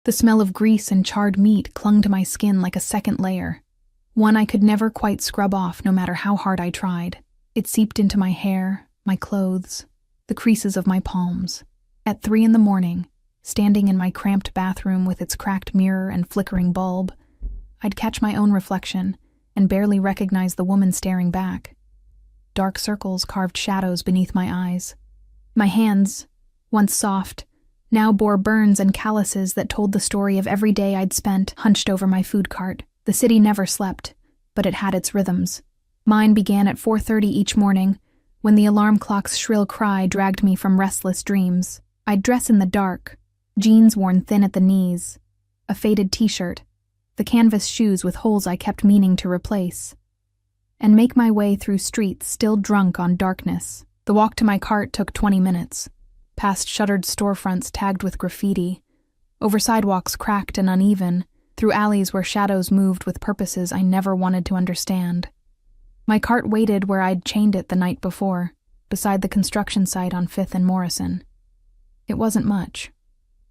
The smell of grease and charred meat clung to my skin like a second layer, one I could never quite scrub off no matter how hard I tried. It seeped into my hair, my clothes, the creases of my palms. At 3 a.m, standing in my cramped bathroom with its cracked mirror and flickering bulb, I'd catch my own reflection and barely recognize the woman staring back. Dark circles carved shadows beneath my eyes. My hands, once soft, now bore burns and calluses that told the story of every day I'd spent hunched over my food cart. The city never slept, but it had its rhythms. Mine began at 4:30 each morning, when the alarm clock's shrill cry dragged me from restless dreams. I'd dress in the dark, jeans worn thin at the knees, a faded t-shirt, the canvas shoes with holes I kept meaning to replace, and make my way through streets still drunk on darkness. The walk to my cart took 20 minutes, past shuttered storefronts tagged with graffiti, over sidewalks cracked and uneven, through alleys where shadows moved with purposes I never wanted to understand. My cart waited where I'd chained it the night before, beside the construction site on 5th and Morrison. It wasn't much.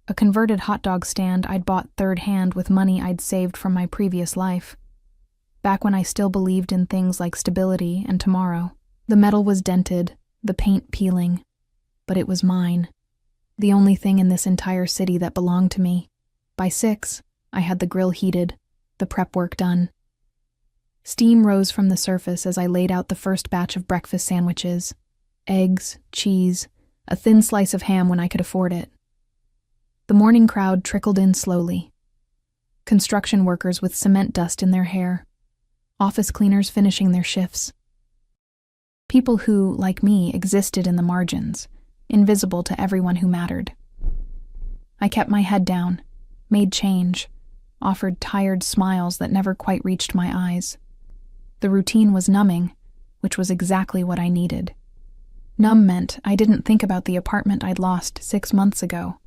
A converted hot dog stand I'd bought third-hand with money I'd saved from my previous life, back when I still believed in things like stability and tomorrow. The metal was dented, the paint peeling, but it was mine, the only thing in this entire city that belonged to me. By 6, I had the grill heated, the prep work done. Steam rose from the surface as I laid out the first batch of breakfast sandwiches, eggs, cheese, a thin slice of ham when I could afford it. The morning crowd trickled in slowly. Construction workers with cement dust in their hair, office cleaners finishing their shifts. People who, like me, existed in the margins, invisible to everyone who mattered. I kept my head down, made change, offered tired smiles that never quite reached my eyes. The routine was numbing, which was exactly what I needed. Numb meant I didn't think about the apartment I'd lost 6 months ago.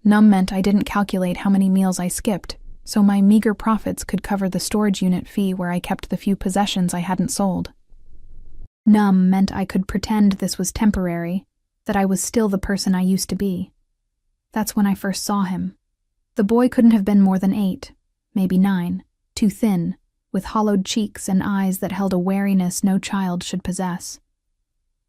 Numb meant I didn't calculate how many meals I skipped, so my meager profits could cover the storage unit fee where I kept the few possessions I hadn't sold. Numb meant I could pretend this was temporary, that I was still the person I used to be. That's when I first saw him. The boy couldn't have been more than 8, maybe 9, too thin, with hollowed cheeks and eyes that held a wariness no child should possess.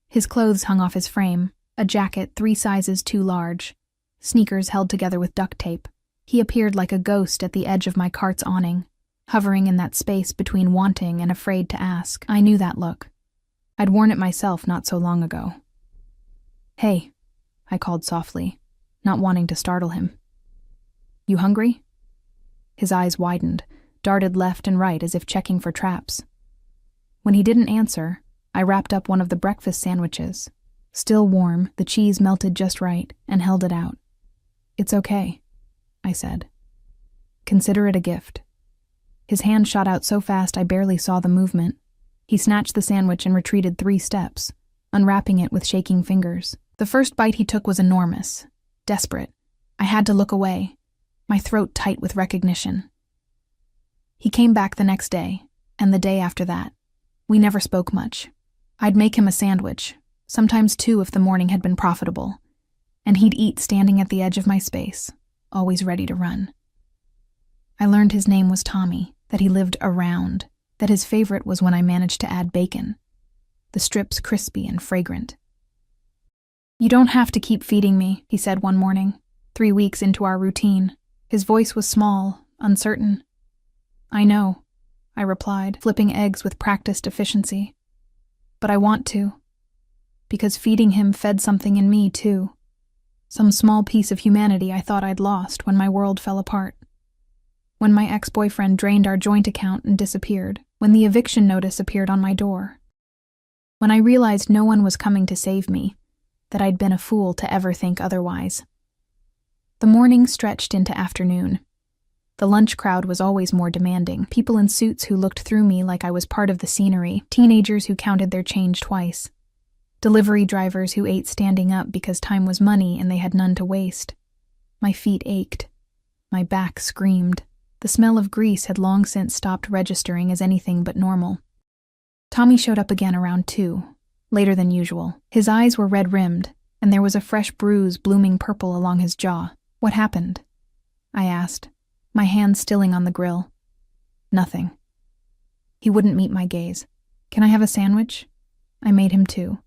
His clothes hung off his frame, a jacket 3 sizes too large, sneakers held together with duct tape. He appeared like a ghost at the edge of my cart's awning, hovering in that space between wanting and afraid to ask. I knew that look. I'd worn it myself not so long ago. "Hey," I called softly, not wanting to startle him. "You hungry?" His eyes widened, darted left and right as if checking for traps. When he didn't answer, I wrapped up one of the breakfast sandwiches. Still warm, the cheese melted just right, and held it out. "It's okay," I said. "Consider it a gift." His hand shot out so fast I barely saw the movement. He snatched the sandwich and retreated 3 steps, unwrapping it with shaking fingers. The first bite he took was enormous, desperate. I had to look away, my throat tight with recognition. He came back the next day, and the day after that. We never spoke much. I'd make him a sandwich, sometimes 2 if the morning had been profitable, and he'd eat standing at the edge of my space, always ready to run. I learned his name was Tommy, that he lived around, that his favorite was when I managed to add bacon, the strips crispy and fragrant. "You don't have to keep feeding me," he said one morning, 3 weeks into our routine. His voice was small, uncertain. "I know," I replied, flipping eggs with practiced efficiency. "But I want to. Because feeding him fed something in me, too. Some small piece of humanity I thought I'd lost when my world fell apart. When my ex-boyfriend drained our joint account and disappeared. When the eviction notice appeared on my door. When I realized no one was coming to save me, that I'd been a fool to ever think otherwise. The morning stretched into afternoon. The lunch crowd was always more demanding, people in suits who looked through me like I was part of the scenery, teenagers who counted their change twice, delivery drivers who ate standing up because time was money and they had none to waste. My feet ached. My back screamed. The smell of grease had long since stopped registering as anything but normal. Tommy showed up again around 2, later than usual. His eyes were red-rimmed, and there was a fresh bruise blooming purple along his jaw. "What happened?" I asked, my hand stilling on the grill. Nothing. He wouldn't meet my gaze. Can I have a sandwich? I made him two.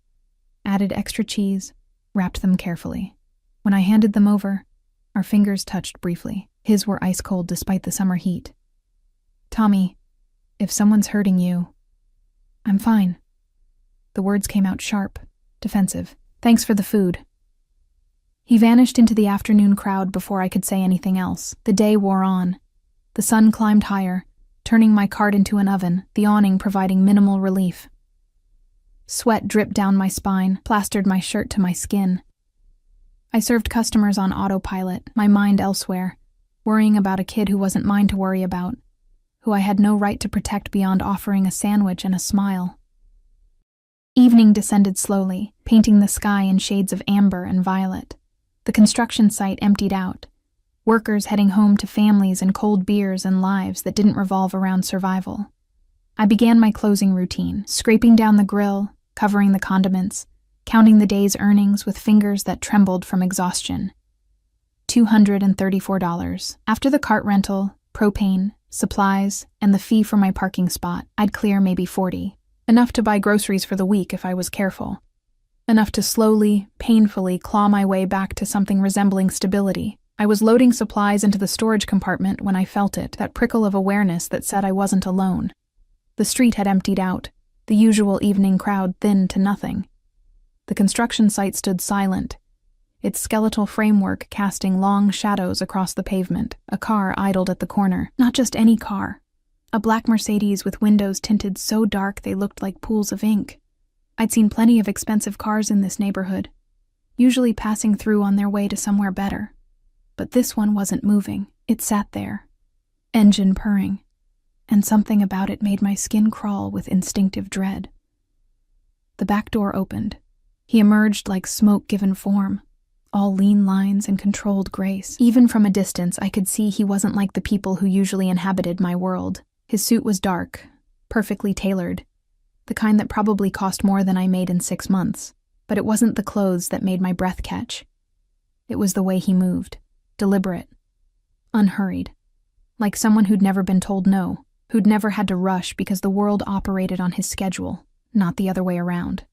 Added extra cheese, wrapped them carefully. When I handed them over, our fingers touched briefly. His were ice cold despite the summer heat. Tommy, if someone's hurting you... I'm fine. The words came out sharp, defensive. Thanks for the food. He vanished into the afternoon crowd before I could say anything else. The day wore on. The sun climbed higher, turning my cart into an oven, the awning providing minimal relief. Sweat dripped down my spine, plastered my shirt to my skin. I served customers on autopilot, my mind elsewhere, worrying about a kid who wasn't mine to worry about, who I had no right to protect beyond offering a sandwich and a smile. Evening descended slowly, painting the sky in shades of amber and violet. The construction site emptied out, workers heading home to families and cold beers and lives that didn't revolve around survival. I began my closing routine, scraping down the grill, covering the condiments, counting the day's earnings with fingers that trembled from exhaustion. $234. After the cart rental, propane, supplies, and the fee for my parking spot, I'd clear maybe $40. Enough to buy groceries for the week if I was careful. Enough to slowly, painfully claw my way back to something resembling stability. I was loading supplies into the storage compartment when I felt it, that prickle of awareness that said I wasn't alone. The street had emptied out, the usual evening crowd thinned to nothing. The construction site stood silent, its skeletal framework casting long shadows across the pavement. A car idled at the corner. Not just any car. A black Mercedes with windows tinted so dark they looked like pools of ink. I'd seen plenty of expensive cars in this neighborhood, usually passing through on their way to somewhere better. But this one wasn't moving. It sat there, engine purring, and something about it made my skin crawl with instinctive dread. The back door opened. He emerged like smoke given form, all lean lines and controlled grace. Even from a distance, I could see he wasn't like the people who usually inhabited my world. His suit was dark, perfectly tailored, the kind that probably cost more than I made in 6 months. But it wasn't the clothes that made my breath catch. It was the way he moved, deliberate, unhurried, like someone who'd never been told no, who'd never had to rush because the world operated on his schedule, not the other way around.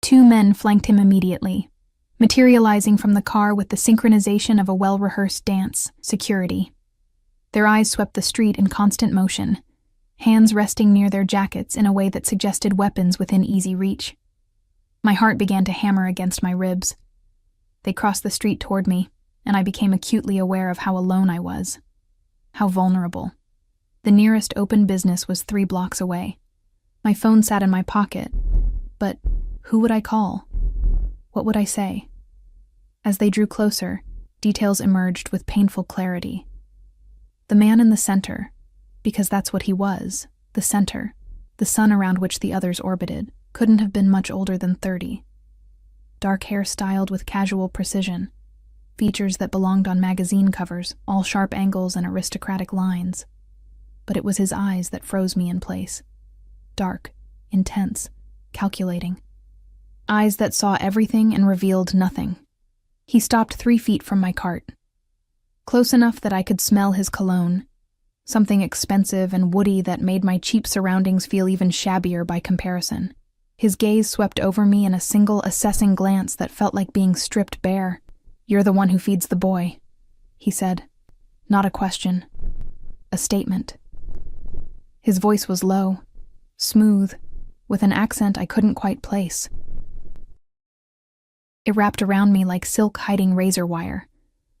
2 men flanked him immediately, materializing from the car with the synchronization of a well-rehearsed dance. Security. Their eyes swept the street in constant motion, hands resting near their jackets in a way that suggested weapons within easy reach. My heart began to hammer against my ribs. They crossed the street toward me, and I became acutely aware of how alone I was, how vulnerable. The nearest open business was 3 blocks away. My phone sat in my pocket, but who would I call? What would I say? As they drew closer, details emerged with painful clarity. The man in the center, because that's what he was, the center, the sun around which the others orbited, couldn't have been much older than 30. Dark hair styled with casual precision, features that belonged on magazine covers, all sharp angles and aristocratic lines. But it was his eyes that froze me in place. Dark, intense, calculating. Eyes that saw everything and revealed nothing. He stopped 3 feet from my cart. Close enough that I could smell his cologne, something expensive and woody that made my cheap surroundings feel even shabbier by comparison. His gaze swept over me in a single assessing glance that felt like being stripped bare. "You're the one who feeds the boy," he said. Not a question. A statement. His voice was low, smooth, with an accent I couldn't quite place. It wrapped around me like silk hiding razor wire.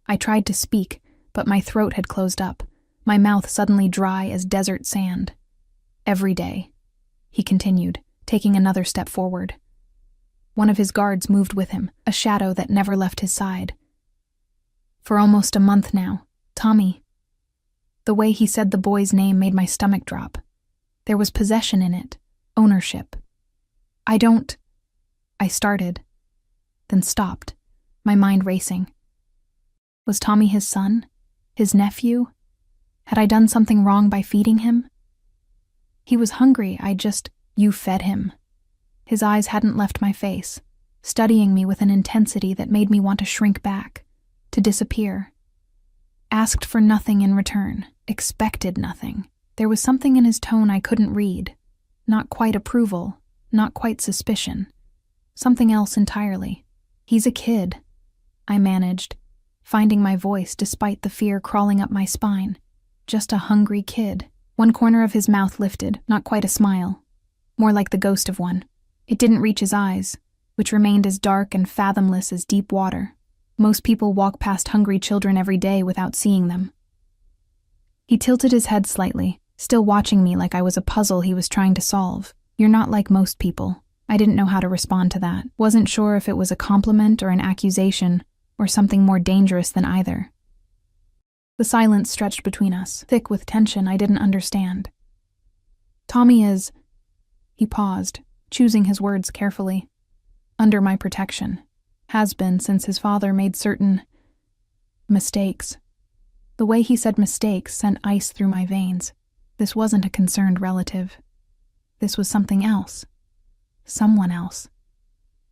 I tried to speak, but my throat had closed up, my mouth suddenly dry as desert sand. "Every day," he continued, taking another step forward. One of his guards moved with him, a shadow that never left his side. "For almost a month now, Tommy." The way he said the boy's name made my stomach drop. There was possession in it, ownership. I started, then stopped, my mind racing. Was Tommy his son? His nephew? Had I done something wrong by feeding him? He was hungry, you fed him. His eyes hadn't left my face, studying me with an intensity that made me want to shrink back, to disappear. Asked for nothing in return, expected nothing. There was something in his tone I couldn't read. Not quite approval, not quite suspicion. Something else entirely. He's a kid, I managed, finding my voice despite the fear crawling up my spine. Just a hungry kid. One corner of his mouth lifted, not quite a smile. More like the ghost of one. It didn't reach his eyes, which remained as dark and fathomless as deep water. Most people walk past hungry children every day without seeing them. He tilted his head slightly, still watching me like I was a puzzle he was trying to solve. You're not like most people. I didn't know how to respond to that. Wasn't sure if it was a compliment or an accusation, or something more dangerous than either. The silence stretched between us, thick with tension I didn't understand. Tommy is... He paused, choosing his words carefully. Under my protection. Has been since his father made certain... mistakes. The way he said mistakes sent ice through my veins. This wasn't a concerned relative. This was something else. Someone else.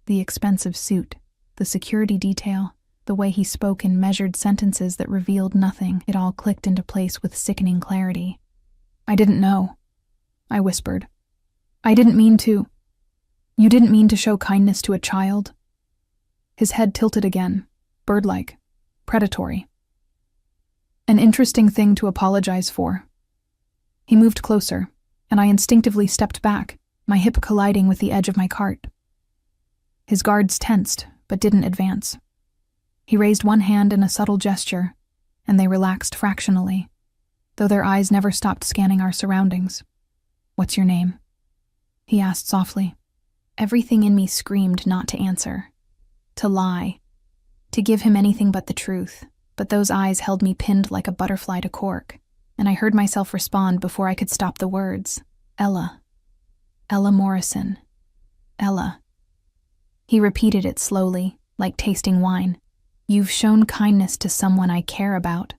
The expensive suit, the security detail, the way he spoke in measured sentences that revealed nothing, it all clicked into place with sickening clarity. I didn't know, I whispered. I didn't mean to. You didn't mean to show kindness to a child? His head tilted again, bird-like, predatory. An interesting thing to apologize for. He moved closer, and I instinctively stepped back, my hip colliding with the edge of my cart. His guards tensed, but didn't advance. He raised one hand in a subtle gesture, and they relaxed fractionally, though their eyes never stopped scanning our surroundings. What's your name? He asked softly. Everything in me screamed not to answer. To lie. To give him anything but the truth, but those eyes held me pinned like a butterfly to cork, and I heard myself respond before I could stop the words. Ella. Ella Morrison. Ella. He repeated it slowly, like tasting wine. You've shown kindness to someone I care about.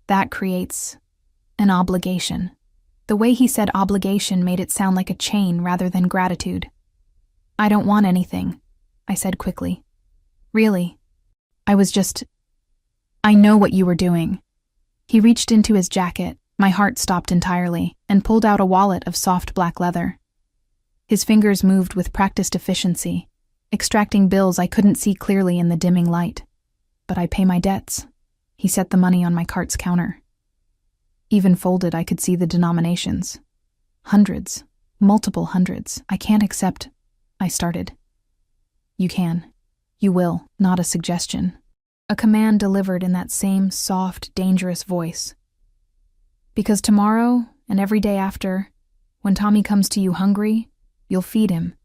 That creates an obligation. The way he said obligation made it sound like a chain rather than gratitude. I don't want anything, I said quickly. Really. I know what you were doing. He reached into his jacket, my heart stopped entirely, and pulled out a wallet of soft black leather. His fingers moved with practiced efficiency, extracting bills I couldn't see clearly in the dimming light. But I pay my debts. He set the money on my cart's counter. Even folded, I could see the denominations. Hundreds. Multiple hundreds. I can't accept... I started. You can. You will. Not a suggestion. A command delivered in that same soft, dangerous voice. Because tomorrow, and every day after, when Tommy comes to you hungry, you'll feed him.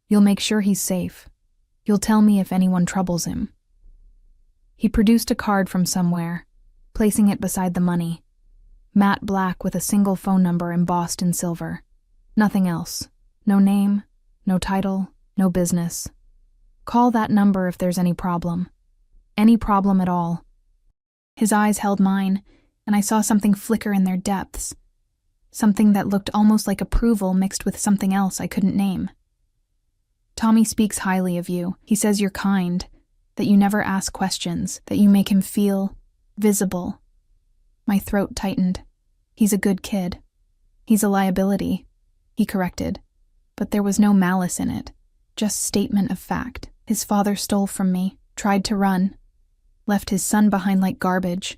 You'll make sure he's safe. You'll tell me if anyone troubles him. He produced a card from somewhere, placing it beside the money. Matte black with a single phone number embossed in silver. Nothing else. No name, no title, no business. Call that number if there's any problem. Any problem at all. His eyes held mine, and I saw something flicker in their depths. Something that looked almost like approval mixed with something else I couldn't name. Tommy speaks highly of you. He says you're kind, that you never ask questions, that you make him feel visible. My throat tightened. He's a good kid. He's a liability, he corrected. But there was no malice in it, just statement of fact. His father stole from me, tried to run, left his son behind like garbage.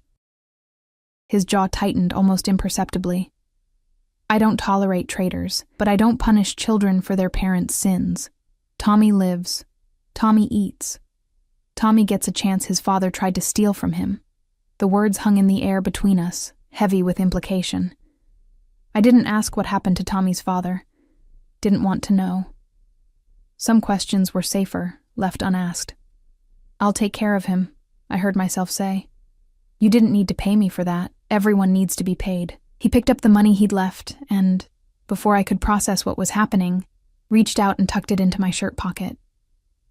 His jaw tightened almost imperceptibly. I don't tolerate traitors, but I don't punish children for their parents' sins. Tommy lives. Tommy eats. Tommy gets a chance his father tried to steal from him. The words hung in the air between us, heavy with implication. I didn't ask what happened to Tommy's father. Didn't want to know. Some questions were safer, left unasked. I'll take care of him, I heard myself say. You didn't need to pay me for that. Everyone needs to be paid. He picked up the money he'd left and, before I could process what was happening, reached out and tucked it into my shirt pocket.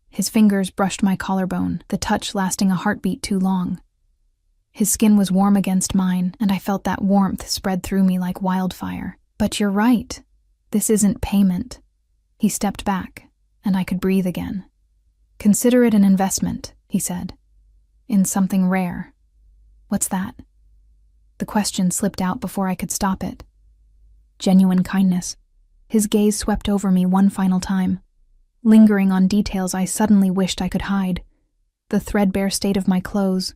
His fingers brushed my collarbone, the touch lasting a heartbeat too long. His skin was warm against mine, and I felt that warmth spread through me like wildfire. But you're right. This isn't payment. He stepped back, and I could breathe again. Consider it an investment, he said. In something rare. What's that? The question slipped out before I could stop it. Genuine kindness. His gaze swept over me one final time, lingering on details I suddenly wished I could hide. The threadbare state of my clothes,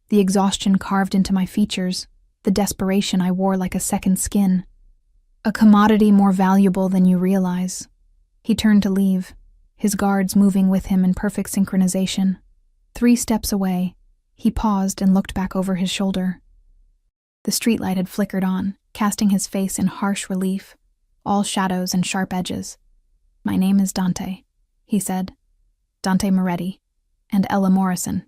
the exhaustion carved into my features, the desperation I wore like a second skin. A commodity more valuable than you realize. He turned to leave, his guards moving with him in perfect synchronization. 3 steps away, he paused and looked back over his shoulder. The streetlight had flickered on, casting his face in harsh relief, all shadows and sharp edges. "My name is Dante," he said. "Dante Moretti, and Ella Morrison."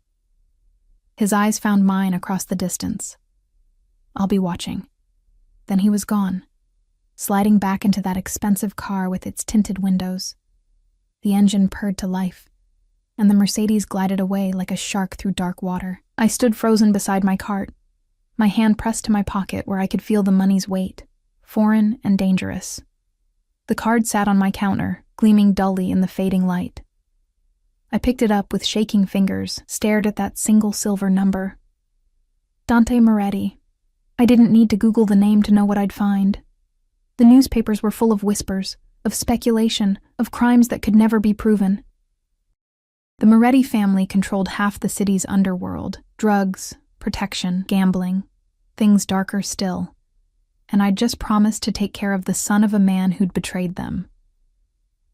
His eyes found mine across the distance. "I'll be watching." Then he was gone, sliding back into that expensive car with its tinted windows. The engine purred to life, and the Mercedes glided away like a shark through dark water. I stood frozen beside my cart, my hand pressed to my pocket where I could feel the money's weight, foreign and dangerous. The card sat on my counter, gleaming dully in the fading light. I picked it up with shaking fingers, stared at that single silver number. Dante Moretti. I didn't need to Google the name to know what I'd find. The newspapers were full of whispers, of speculation, of crimes that could never be proven. The Moretti family controlled half the city's underworld: drugs, protection, gambling, things darker still. And I'd just promised to take care of the son of a man who'd betrayed them.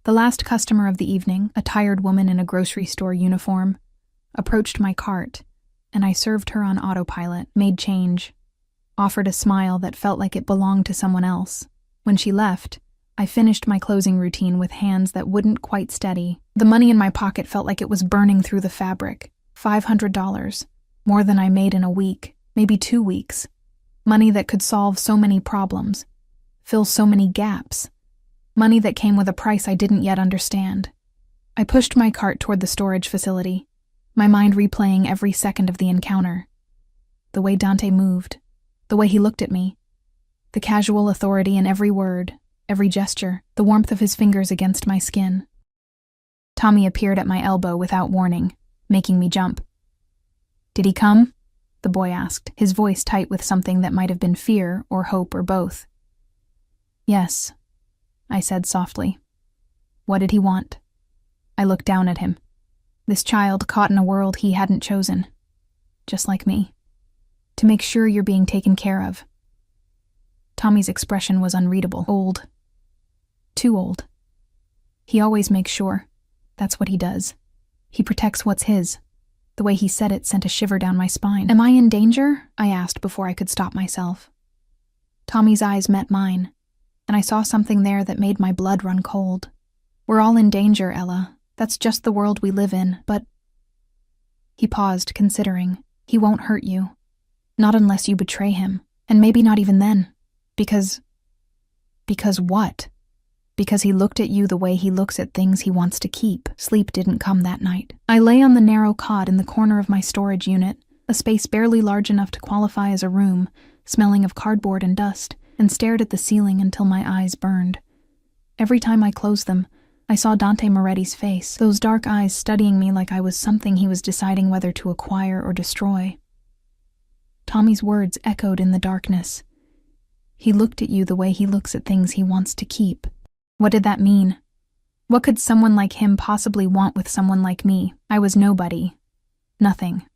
The last customer of the evening, a tired woman in a grocery store uniform, approached my cart, and I served her on autopilot, made change, offered a smile that felt like it belonged to someone else. When she left, I finished my closing routine with hands that wouldn't quite steady. The money in my pocket felt like it was burning through the fabric. $500, more than I made in a week, maybe 2 weeks. Money that could solve so many problems, fill so many gaps. Money that came with a price I didn't yet understand. I pushed my cart toward the storage facility, my mind replaying every second of the encounter. The way Dante moved, the way he looked at me, the casual authority in every word, every gesture, the warmth of his fingers against my skin. Tommy appeared at my elbow without warning, making me jump. "Did he come?" the boy asked, his voice tight with something that might have been fear or hope or both. "Yes," I said softly. "What did he want?" I looked down at him. This child caught in a world he hadn't chosen. Just like me. To make sure you're being taken care of. Tommy's expression was unreadable. Old. Too old. He always makes sure. That's what he does. He protects what's his. The way he said it sent a shiver down my spine. "Am I in danger?" I asked before I could stop myself. Tommy's eyes met mine, and I saw something there that made my blood run cold. "We're all in danger, Ella. That's just the world we live in, but—" He paused, considering. "He won't hurt you. Not unless you betray him, and maybe not even then. Because what? Because he looked at you the way he looks at things he wants to keep." Sleep didn't come that night. I lay on the narrow cot in the corner of my storage unit, a space barely large enough to qualify as a room, smelling of cardboard and dust, and stared at the ceiling until my eyes burned. Every time I closed them, I saw Dante Moretti's face, those dark eyes studying me like I was something he was deciding whether to acquire or destroy. Tommy's words echoed in the darkness. He looked at you the way he looks at things he wants to keep. What did that mean? What could someone like him possibly want with someone like me? I was nobody. Nothing.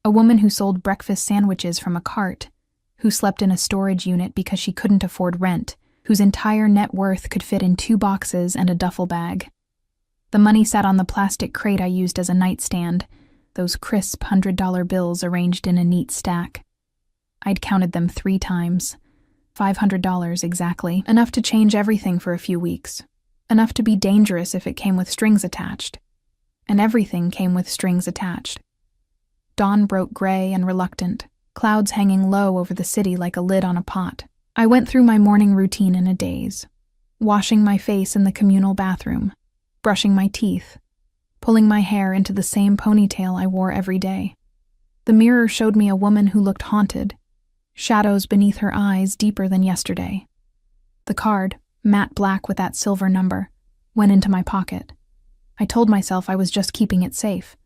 A woman who sold breakfast sandwiches from a cart, who slept in a storage unit because she couldn't afford rent, whose entire net worth could fit in 2 boxes and a duffel bag. The money sat on the plastic crate I used as a nightstand, those crisp $100 bills arranged in a neat stack. I'd counted them 3 times. $500 exactly, enough to change everything for a few weeks, enough to be dangerous if it came with strings attached. And everything came with strings attached. Dawn broke gray and reluctant, clouds hanging low over the city like a lid on a pot. I went through my morning routine in a daze, washing my face in the communal bathroom, brushing my teeth, pulling my hair into the same ponytail I wore every day. The mirror showed me a woman who looked haunted, shadows beneath her eyes deeper than yesterday. The card, matte black with that silver number, went into my pocket. I told myself I was just keeping it safe,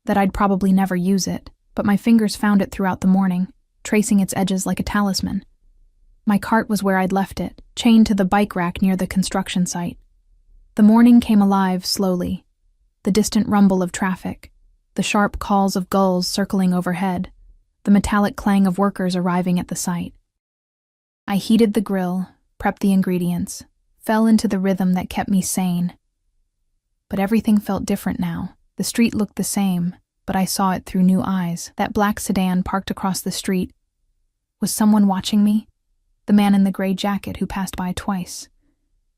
that I'd probably never use it, but my fingers found it throughout the morning, tracing its edges like a talisman. My cart was where I'd left it, chained to the bike rack near the construction site. The morning came alive slowly. The distant rumble of traffic, the sharp calls of gulls circling overhead, the metallic clang of workers arriving at the site. I heated the grill, prepped the ingredients, fell into the rhythm that kept me sane. But everything felt different now. The street looked the same, but I saw it through new eyes. That black sedan parked across the street. Was someone watching me? The man in the gray jacket who passed by twice.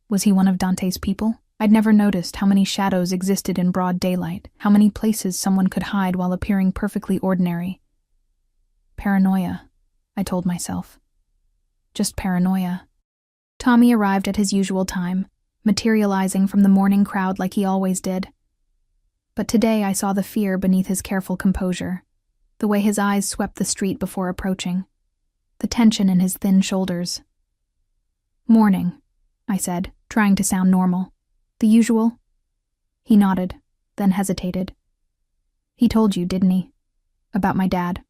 Was he one of Dante's people? I'd never noticed how many shadows existed in broad daylight, how many places someone could hide while appearing perfectly ordinary. Paranoia, I told myself. Just paranoia. Tommy arrived at his usual time, materializing from the morning crowd like he always did. But today I saw the fear beneath his careful composure, the way his eyes swept the street before approaching, the tension in his thin shoulders. "Morning," I said, trying to sound normal. "The usual?" He nodded, then hesitated. "He told you, didn't he? About my dad?"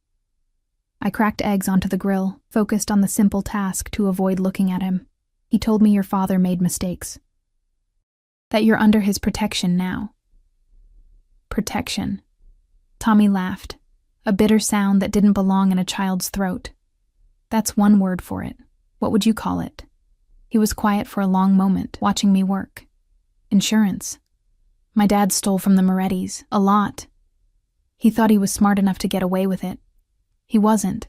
I cracked eggs onto the grill, focused on the simple task to avoid looking at him. "He told me your father made mistakes. That you're under his protection now." Protection. Tommy laughed, a bitter sound that didn't belong in a child's throat. "That's one word for it. What would you call it?" He was quiet for a long moment, watching me work. "Insurance. My dad stole from the Morettis, a lot. He thought he was smart enough to get away with it. He wasn't."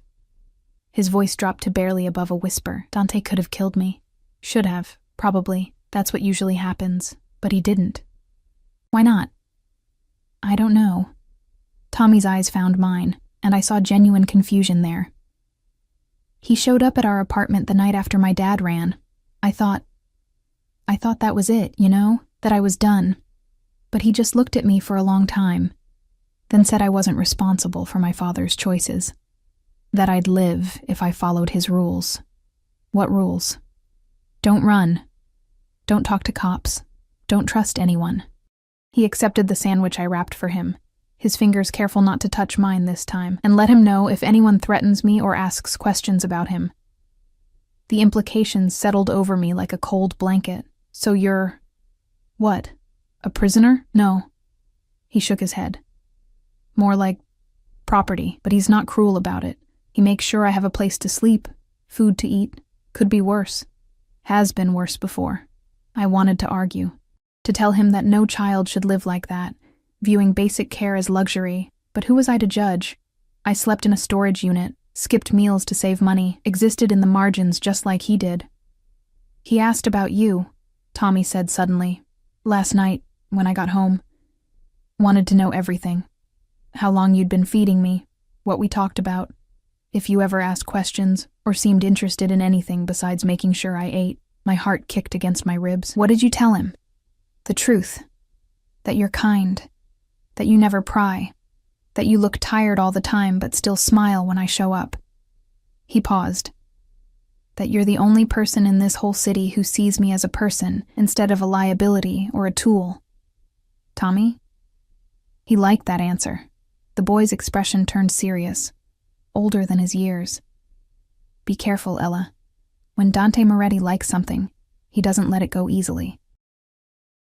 His voice dropped to barely above a whisper. "Dante could have killed me. Should have, probably. That's what usually happens. But he didn't." "Why not?" "I don't know." Tommy's eyes found mine, and I saw genuine confusion there. "He showed up at our apartment the night after my dad ran. I thought that was it, you know, that I was done. But he just looked at me for a long time, then said I wasn't responsible for my father's choices. That I'd live if I followed his rules." "What rules?" "Don't run. Don't talk to cops. Don't trust anyone." He accepted the sandwich I wrapped for him, his fingers careful not to touch mine this time, and let him know if anyone threatens me or asks questions about him. The implications settled over me like a cold blanket. "So you're... what? A prisoner?" "No." He shook his head. "More like property, but he's not cruel about it. He makes sure I have a place to sleep, food to eat. Could be worse. Has been worse before." I wanted to argue, to tell him that no child should live like that, viewing basic care as luxury, but who was I to judge? I slept in a storage unit, skipped meals to save money, existed in the margins just like he did. "He asked about you," Tommy said suddenly. "Last night, when I got home. Wanted to know everything. How long you'd been feeding me, what we talked about, if you ever asked questions or seemed interested in anything besides making sure I ate." My heart kicked against my ribs. "What did you tell him?" "The truth. That you're kind. That you never pry. That you look tired all the time but still smile when I show up." He paused. "That you're the only person in this whole city who sees me as a person instead of a liability or a tool." "Tommy?" He liked that answer. The boy's expression turned serious, older than his years. "Be careful, Ella. When Dante Moretti likes something, he doesn't let it go easily."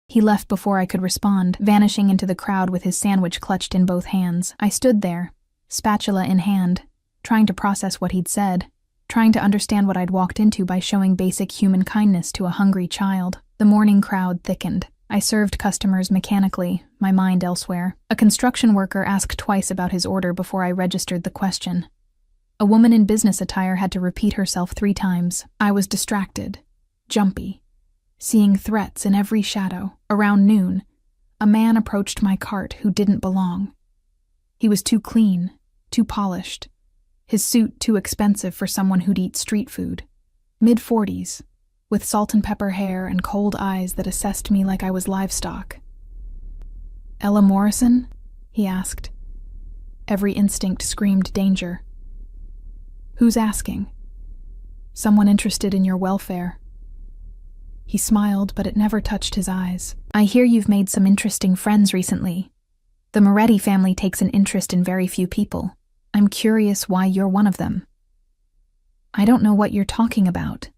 He left before I could respond, vanishing into the crowd with his sandwich clutched in both hands. I stood there, spatula in hand, trying to process what he'd said, trying to understand what I'd walked into by showing basic human kindness to a hungry child. The morning crowd thickened. I served customers mechanically, my mind elsewhere. A construction worker asked twice about his order before I registered the question. A woman in business attire had to repeat herself 3 times. I was distracted, jumpy, seeing threats in every shadow. Around noon, a man approached my cart who didn't belong. He was too clean, too polished, his suit too expensive for someone who'd eat street food. Mid-40s, with salt and pepper hair and cold eyes that assessed me like I was livestock. "Ella Morrison?" he asked. Every instinct screamed danger. "Who's asking?" "Someone interested in your welfare." He smiled, but it never touched his eyes. "I hear you've made some interesting friends recently. The Moretti family takes an interest in very few people. I'm curious why you're one of them." I don't know what you're talking about.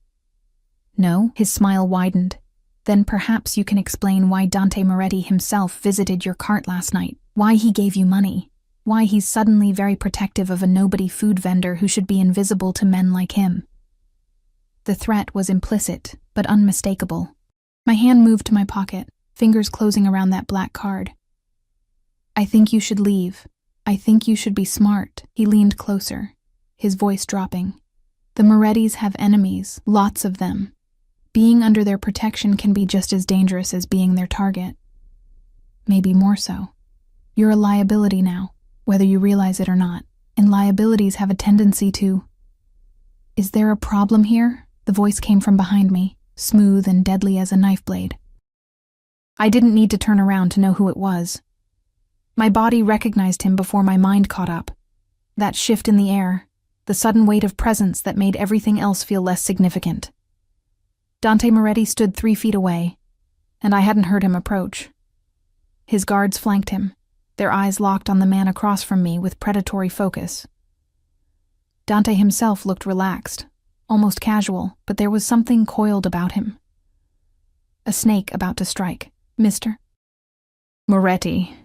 No? His smile widened. Then perhaps you can explain why Dante Moretti himself visited your cart last night, why he gave you money, why he's suddenly very protective of a nobody food vendor who should be invisible to men like him. The threat was implicit, but unmistakable. My hand moved to my pocket, fingers closing around that black card. I think you should leave. I think you should be smart. He leaned closer, his voice dropping. The Morettis have enemies, lots of them. Being under their protection can be just as dangerous as being their target. Maybe more so. You're a liability now, whether you realize it or not, and liabilities have a tendency to... Is there a problem here? The voice came from behind me, smooth and deadly as a knife blade. I didn't need to turn around to know who it was. My body recognized him before my mind caught up. That shift in the air, the sudden weight of presence that made everything else feel less significant. Dante Moretti stood 3 feet away, and I hadn't heard him approach. His guards flanked him, their eyes locked on the man across from me with predatory focus. Dante himself looked relaxed, almost casual, but there was something coiled about him. A snake about to strike. Mr. Moretti,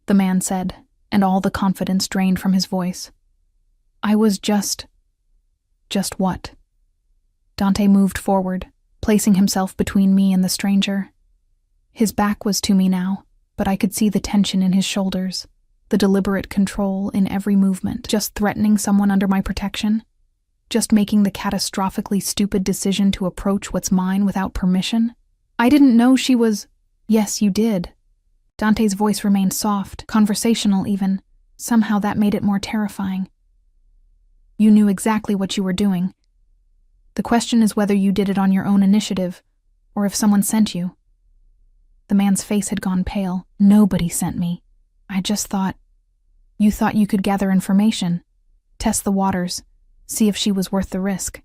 the man said, and all the confidence drained from his voice. I was just what? Dante moved forward, placing himself between me and the stranger. His back was to me now, but I could see the tension in his shoulders, the deliberate control in every movement. Just threatening someone under my protection? Just making the catastrophically stupid decision to approach what's mine without permission? I didn't know she was... Yes, you did. Dante's voice remained soft, conversational even. Somehow that made it more terrifying. You knew exactly what you were doing. The question is whether you did it on your own initiative, or if someone sent you. The man's face had gone pale. Nobody sent me. I just thought... You thought you could gather information, test the waters, see if she was worth the risk.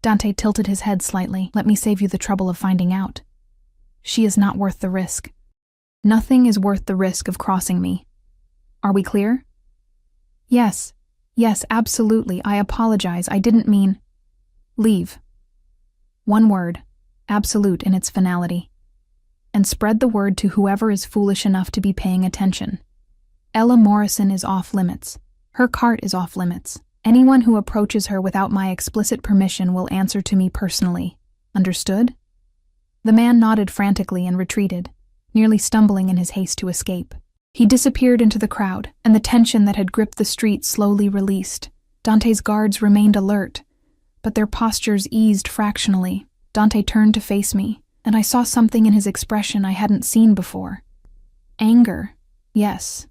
Dante tilted his head slightly. Let me save you the trouble of finding out. She is not worth the risk. Nothing is worth the risk of crossing me. Are we clear? Yes, absolutely. I apologize. I didn't mean... Leave. One word, absolute in its finality. And spread the word to whoever is foolish enough to be paying attention. Ella Morrison is off limits. Her cart is off limits. Anyone who approaches her without my explicit permission will answer to me personally. Understood? The man nodded frantically and retreated, nearly stumbling in his haste to escape. He disappeared into the crowd, and the tension that had gripped the street slowly released. Dante's guards remained alert, but their postures eased fractionally. Dante turned to face me, and I saw something in his expression I hadn't seen before. Anger, yes,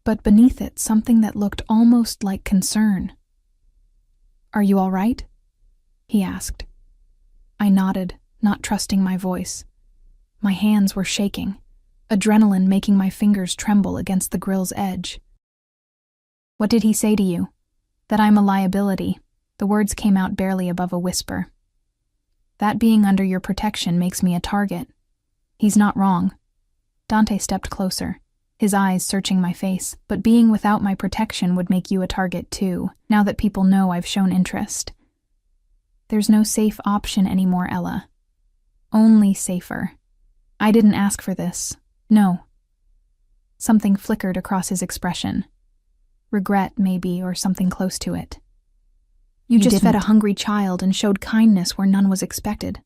but beneath it something that looked almost like concern. Are you all right? He asked. I nodded, not trusting my voice. My hands were shaking, adrenaline making my fingers tremble against the grill's edge. What did he say to you? That I'm a liability. The words came out barely above a whisper. That being under your protection makes me a target. He's not wrong. Dante stepped closer, his eyes searching my face. But being without my protection would make you a target too, now that people know I've shown interest. There's no safe option anymore, Ella. Only safer. I didn't ask for this. No. Something flickered across his expression. Regret, maybe, or something close to it. You just fed a hungry child and showed kindness where none was expected.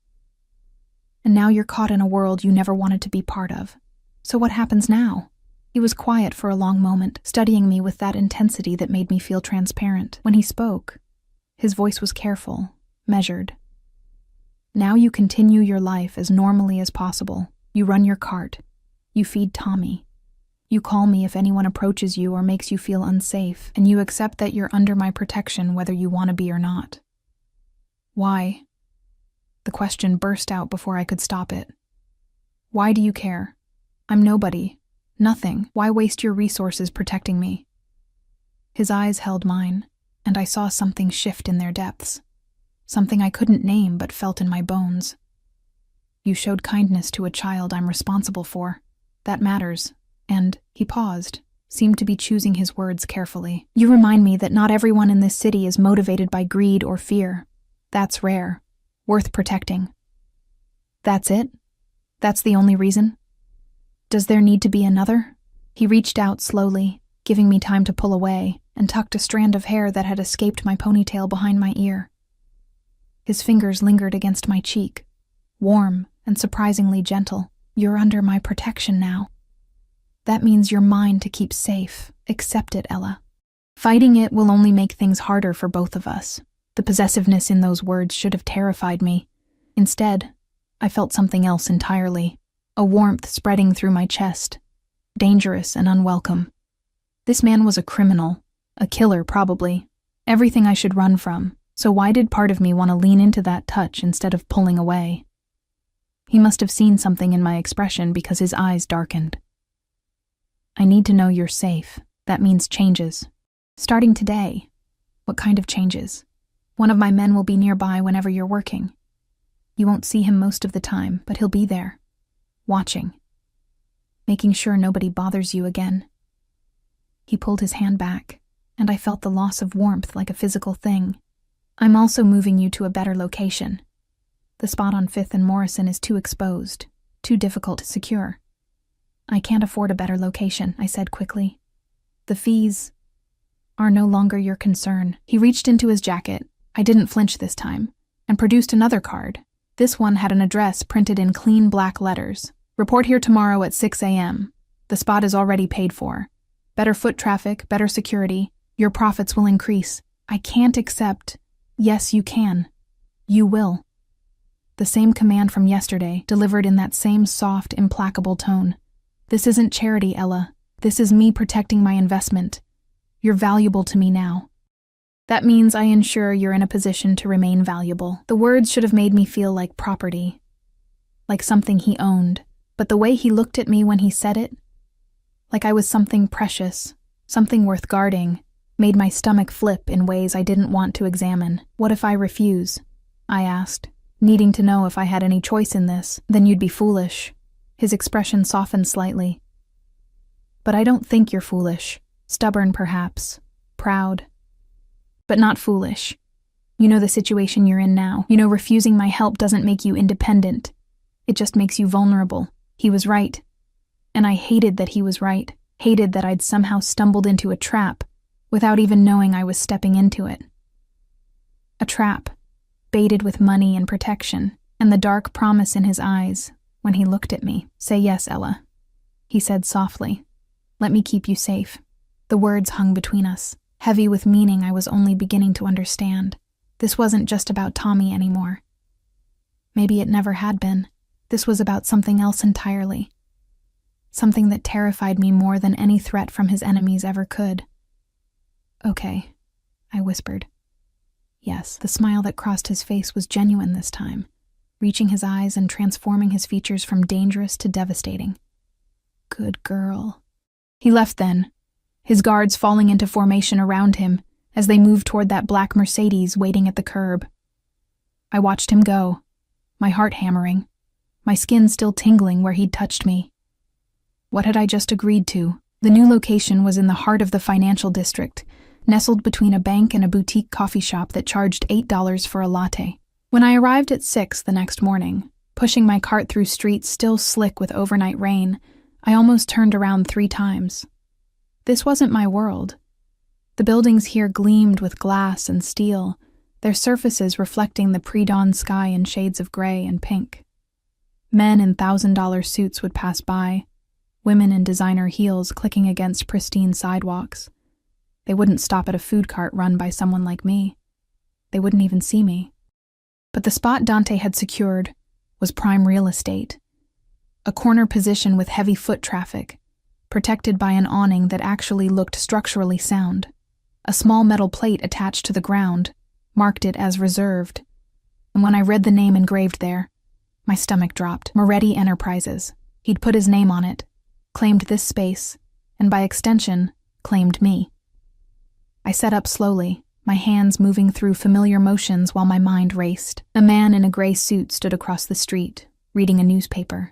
And now you're caught in a world you never wanted to be part of. So what happens now? He was quiet for a long moment, studying me with that intensity that made me feel transparent. When he spoke, his voice was careful, measured. Now you continue your life as normally as possible. You run your cart. You feed Tommy. You call me if anyone approaches you or makes you feel unsafe, and you accept that you're under my protection whether you want to be or not. Why? The question burst out before I could stop it. Why do you care? I'm nobody. Nothing. Why waste your resources protecting me? His eyes held mine, and I saw something shift in their depths. Something I couldn't name but felt in my bones. You showed kindness to a child I'm responsible for. That matters. And he paused, seemed to be choosing his words carefully. You remind me that not everyone in this city is motivated by greed or fear. That's rare. Worth protecting. That's it? That's the only reason? Does there need to be another? He reached out slowly, giving me time to pull away, and tucked a strand of hair that had escaped my ponytail behind my ear. His fingers lingered against my cheek, warm and surprisingly gentle. You're under my protection now. That means you're mine to keep safe. Accept it, Ella. Fighting it will only make things harder for both of us. The possessiveness in those words should have terrified me. Instead, I felt something else entirely, a warmth spreading through my chest, dangerous and unwelcome. This man was a criminal, a killer probably, everything I should run from, so why did part of me want to lean into that touch instead of pulling away? He must have seen something in my expression because his eyes darkened. I need to know you're safe. That means changes. Starting today. What kind of changes? One of my men will be nearby whenever you're working. You won't see him most of the time, but he'll be there, watching, making sure nobody bothers you again. He pulled his hand back, and I felt the loss of warmth like a physical thing. I'm also moving you to a better location. The spot on 5th and Morrison is too exposed, too difficult to secure. I can't afford a better location, I said quickly. The fees are no longer your concern. He reached into his jacket, I didn't flinch this time, and produced another card. This one had an address printed in clean black letters. Report here tomorrow at 6 a.m. The spot is already paid for. Better foot traffic, better security. Your profits will increase. I can't accept. Yes, you can. You will. The same command from yesterday, delivered in that same soft, implacable tone. This isn't charity, Ella. This is me protecting my investment. You're valuable to me now. That means I ensure you're in a position to remain valuable. The words should have made me feel like property, like something he owned, but the way he looked at me when he said it, like I was something precious, something worth guarding, made my stomach flip in ways I didn't want to examine. What if I refuse? I asked, needing to know if I had any choice in this. Then you'd be foolish. His expression softened slightly. But I don't think you're foolish. Stubborn, perhaps. Proud. But not foolish. You know the situation you're in now. You know refusing my help doesn't make you independent. It just makes you vulnerable. He was right. And I hated that he was right. Hated that I'd somehow stumbled into a trap without even knowing I was stepping into it. A trap, baited with money and protection, and the dark promise in his eyes when he looked at me. Say yes, Ella, he said softly. Let me keep you safe. The words hung between us, heavy with meaning I was only beginning to understand. This wasn't just about Tommy anymore. Maybe it never had been. This was about something else entirely. Something that terrified me more than any threat from his enemies ever could. Okay, I whispered. Yes, the smile that crossed his face was genuine this time, reaching his eyes and transforming his features from dangerous to devastating. Good girl. He left then, his guards falling into formation around him as they moved toward that black Mercedes waiting at the curb. I watched him go, my heart hammering, my skin still tingling where he'd touched me. What had I just agreed to? The new location was in the heart of the financial district, nestled between a bank and a boutique coffee shop that charged $8 for a latte. When I arrived at 6 the next morning, pushing my cart through streets still slick with overnight rain, I almost turned around 3 times. This wasn't my world. The buildings here gleamed with glass and steel, their surfaces reflecting the pre-dawn sky in shades of gray and pink. Men in $1,000 suits would pass by, women in designer heels clicking against pristine sidewalks. They wouldn't stop at a food cart run by someone like me. They wouldn't even see me. But the spot Dante had secured was prime real estate. A corner position with heavy foot traffic, protected by an awning that actually looked structurally sound. A small metal plate attached to the ground marked it as reserved. And when I read the name engraved there, my stomach dropped. Moretti Enterprises. He'd put his name on it, claimed this space, and by extension, claimed me. I sat up slowly, my hands moving through familiar motions while my mind raced. A man in a gray suit stood across the street, reading a newspaper.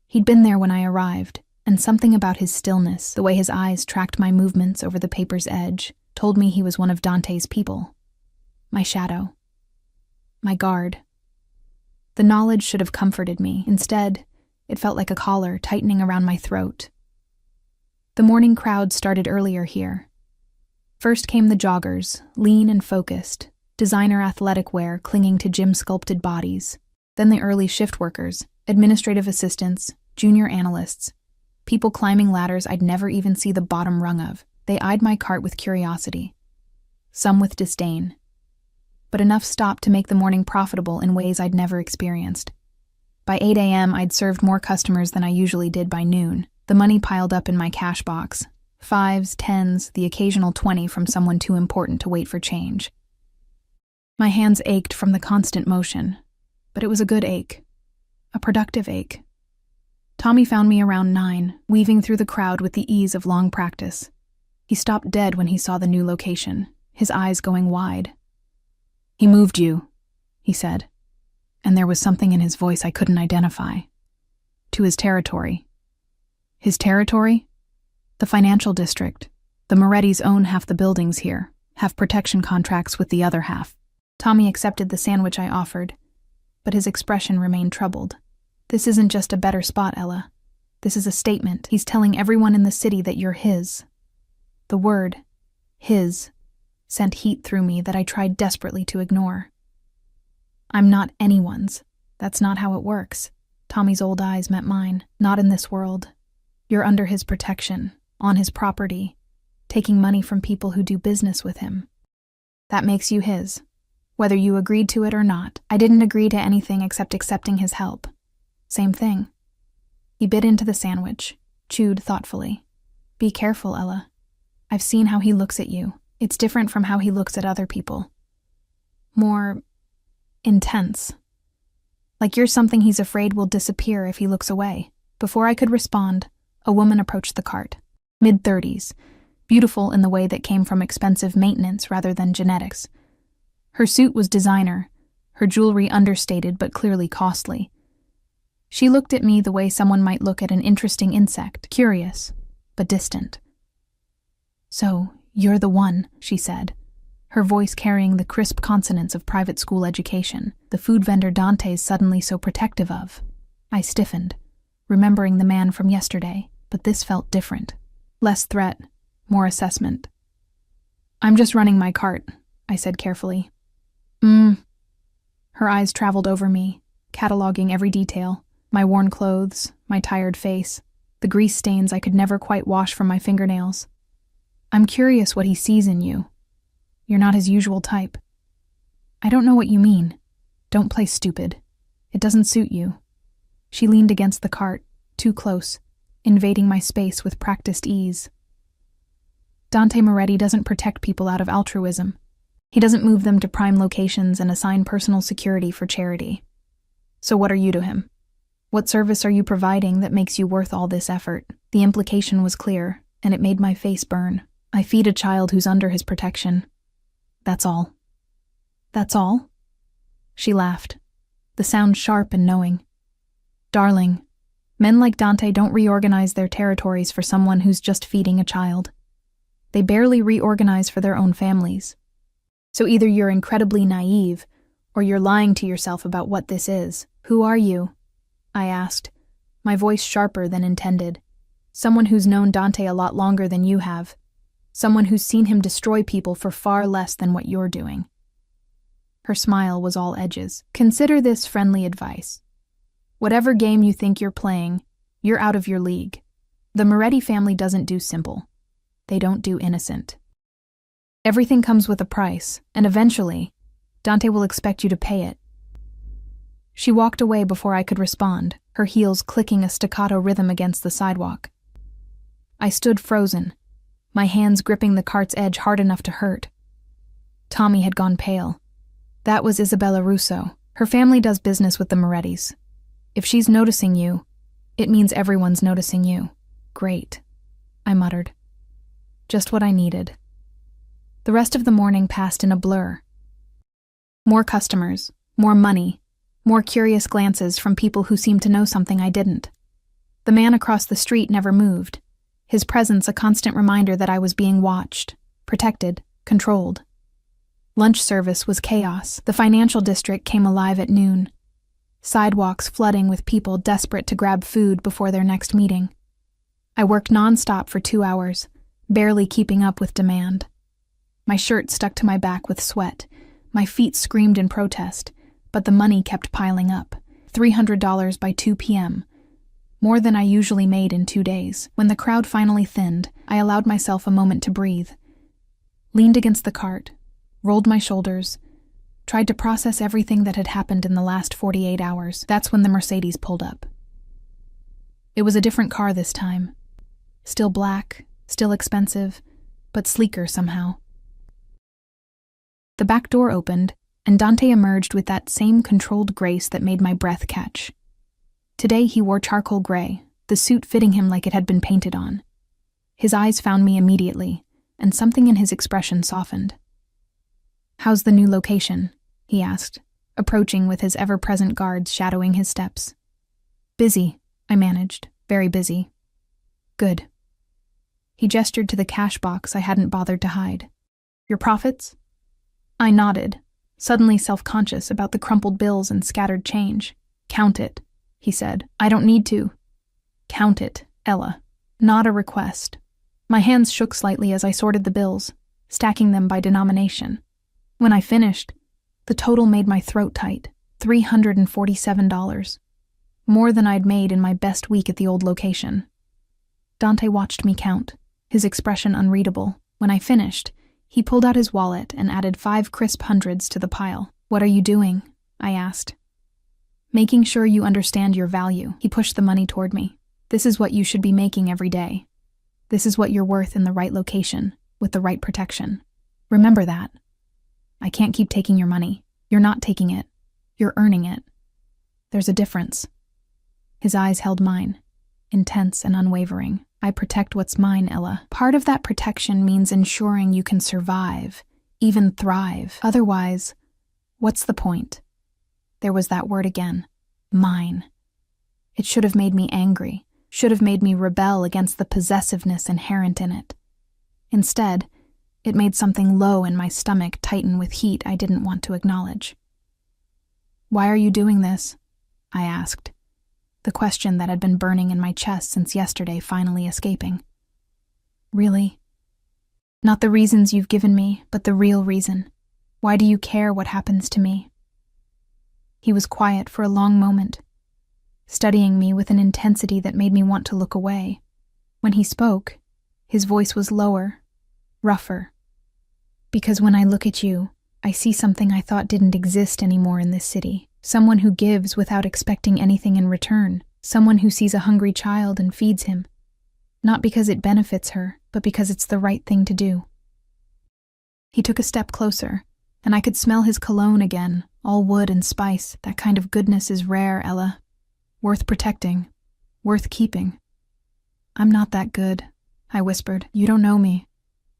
He'd been there when I arrived, And something about his stillness, the way his eyes tracked my movements over the paper's edge, told me he was one of Dante's people. My shadow. My guard. The knowledge should have comforted me. Instead, it felt like a collar tightening around my throat. The morning crowd started earlier here. First came the joggers, lean and focused, designer athletic wear clinging to gym-sculpted bodies. Then the early shift workers, administrative assistants, junior analysts, people climbing ladders I'd never even see the bottom rung of. They eyed my cart with curiosity, some with disdain. But enough stopped to make the morning profitable in ways I'd never experienced. By 8 a.m., I'd served more customers than I usually did by noon. The money piled up in my cash box. 5s, 10s, the occasional 20 from someone too important to wait for change. My hands ached from the constant motion, but it was a good ache. A productive ache. Tommy found me around 9, weaving through the crowd with the ease of long practice. He stopped dead when he saw the new location, his eyes going wide. "He moved you," he said, and there was something in his voice I couldn't identify. "To his territory." His territory? The financial district. The Morettis own half the buildings here, have protection contracts with the other half. Tommy accepted the sandwich I offered, but his expression remained troubled. "This isn't just a better spot, Ella. This is a statement. He's telling everyone in the city that you're his." The word, his, sent heat through me that I tried desperately to ignore. "I'm not anyone's. That's not how it works." Tommy's old eyes met mine. "Not in this world. You're under his protection, on his property, taking money from people who do business with him. That makes you his, whether you agreed to it or not." I didn't agree to anything except accepting his help. Same thing. He bit into the sandwich, chewed thoughtfully. "Be careful, Ella. I've seen how he looks at you. It's different from how he looks at other people. More intense. Like you're something he's afraid will disappear if he looks away." Before I could respond, a woman approached the cart. Mid-30s, beautiful in the way that came from expensive maintenance rather than genetics. Her suit was designer, her jewelry understated but clearly costly. She looked at me the way someone might look at an interesting insect, curious, but distant. "So, you're the one," she said, her voice carrying the crisp consonants of private school education, the food vendor Dante's suddenly so protective of. I stiffened, remembering the man from yesterday, but this felt different. Less threat, more assessment. "I'm just running my cart," I said carefully. Her eyes traveled over me, cataloging every detail. My worn clothes, my tired face, the grease stains I could never quite wash from my fingernails. "I'm curious what he sees in you. You're not his usual type." "I don't know what you mean. Don't play stupid. It doesn't suit you." She leaned against the cart, too close, invading my space with practiced ease. "Dante Moretti doesn't protect people out of altruism. He doesn't move them to prime locations and assign personal security for charity. So what are you to him? What service are you providing that makes you worth all this effort?" The implication was clear, and it made my face burn. "I feed a child who's under his protection. That's all." "That's all?" She laughed, the sound sharp and knowing. "Darling, men like Dante don't reorganize their territories for someone who's just feeding a child. They barely reorganize for their own families. So either you're incredibly naive, or you're lying to yourself about what this is." "Who are you?" I asked, my voice sharper than intended. "Someone who's known Dante a lot longer than you have. Someone who's seen him destroy people for far less than what you're doing." Her smile was all edges. "Consider this friendly advice. Whatever game you think you're playing, you're out of your league. The Moretti family doesn't do simple. They don't do innocent. Everything comes with a price, and eventually, Dante will expect you to pay it." She walked away before I could respond, her heels clicking a staccato rhythm against the sidewalk. I stood frozen, my hands gripping the cart's edge hard enough to hurt. Tommy had gone pale. "That was Isabella Russo. Her family does business with the Morettis. If she's noticing you, it means everyone's noticing you." "Great," I muttered. Just what I needed. The rest of the morning passed in a blur. More customers, more money, more curious glances from people who seemed to know something I didn't. The man across the street never moved, his presence a constant reminder that I was being watched, protected, controlled. Lunch service was chaos. The financial district came alive at noon. Sidewalks flooding with people desperate to grab food before their next meeting. I worked nonstop for 2 hours, barely keeping up with demand. My shirt stuck to my back with sweat. My feet screamed in protest, but the money kept piling up. $300 by 2 p.m., more than I usually made in 2 days. When the crowd finally thinned, I allowed myself a moment to breathe. Leaned against the cart, rolled my shoulders, tried to process everything that had happened in the last 48 hours. That's when the Mercedes pulled up. It was a different car this time. Still black, still expensive, but sleeker somehow. The back door opened, and Dante emerged with that same controlled grace that made my breath catch. Today he wore charcoal gray, the suit fitting him like it had been painted on. His eyes found me immediately, and something in his expression softened. "How's the new location?" he asked, approaching with his ever-present guards shadowing his steps. "Busy," I managed, "very busy." "Good." He gestured to the cash box I hadn't bothered to hide. "Your profits?" I nodded, suddenly self-conscious about the crumpled bills and scattered change. "Count it," he said. "I don't need to." "Count it, Ella." Not a request. My hands shook slightly as I sorted the bills, stacking them by denomination. When I finished, the total made my throat tight. $347. More than I'd made in my best week at the old location. Dante watched me count, his expression unreadable. When I finished, he pulled out his wallet and added 5 crisp hundreds to the pile. "What are you doing?" I asked. "Making sure you understand your value." He pushed the money toward me. "This is what you should be making every day. This is what you're worth in the right location, with the right protection. Remember that. I can't keep taking your money. You're not taking it. You're earning it. There's a difference." His eyes held mine, intense and unwavering. "I protect what's mine, Ella. Part of that protection means ensuring you can survive, even thrive. Otherwise, what's the point?" There was that word again. Mine. It should have made me angry, should have made me rebel against the possessiveness inherent in it. Instead, it made something low in my stomach tighten with heat I didn't want to acknowledge. "Why are you doing this?" I asked, the question that had been burning in my chest since yesterday finally escaping. "Really? Not the reasons you've given me, but the real reason. Why do you care what happens to me?" He was quiet for a long moment, studying me with an intensity that made me want to look away. When he spoke, his voice was lower, rougher. "Because when I look at you, I see something I thought didn't exist anymore in this city. Someone who gives without expecting anything in return. Someone who sees a hungry child and feeds him. Not because it benefits her, but because it's the right thing to do." He took a step closer, and I could smell his cologne again, all wood and spice. "That kind of goodness is rare, Ella. Worth protecting. Worth keeping." "I'm not that good," I whispered. "You don't know me.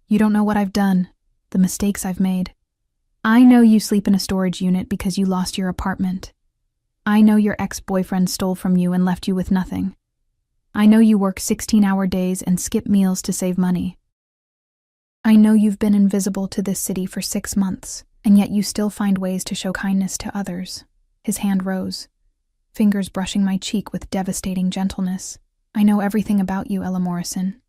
You don't know what I've done, the mistakes I've made. I know you sleep in a storage unit because you lost your apartment. I know your ex-boyfriend stole from you and left you with nothing. I know you work 16-hour days and skip meals to save money. I know you've been invisible to this city for 6 months, and yet you still find ways to show kindness to others." His hand rose, fingers brushing my cheek with devastating gentleness. "I know everything about you, Ella Morrison.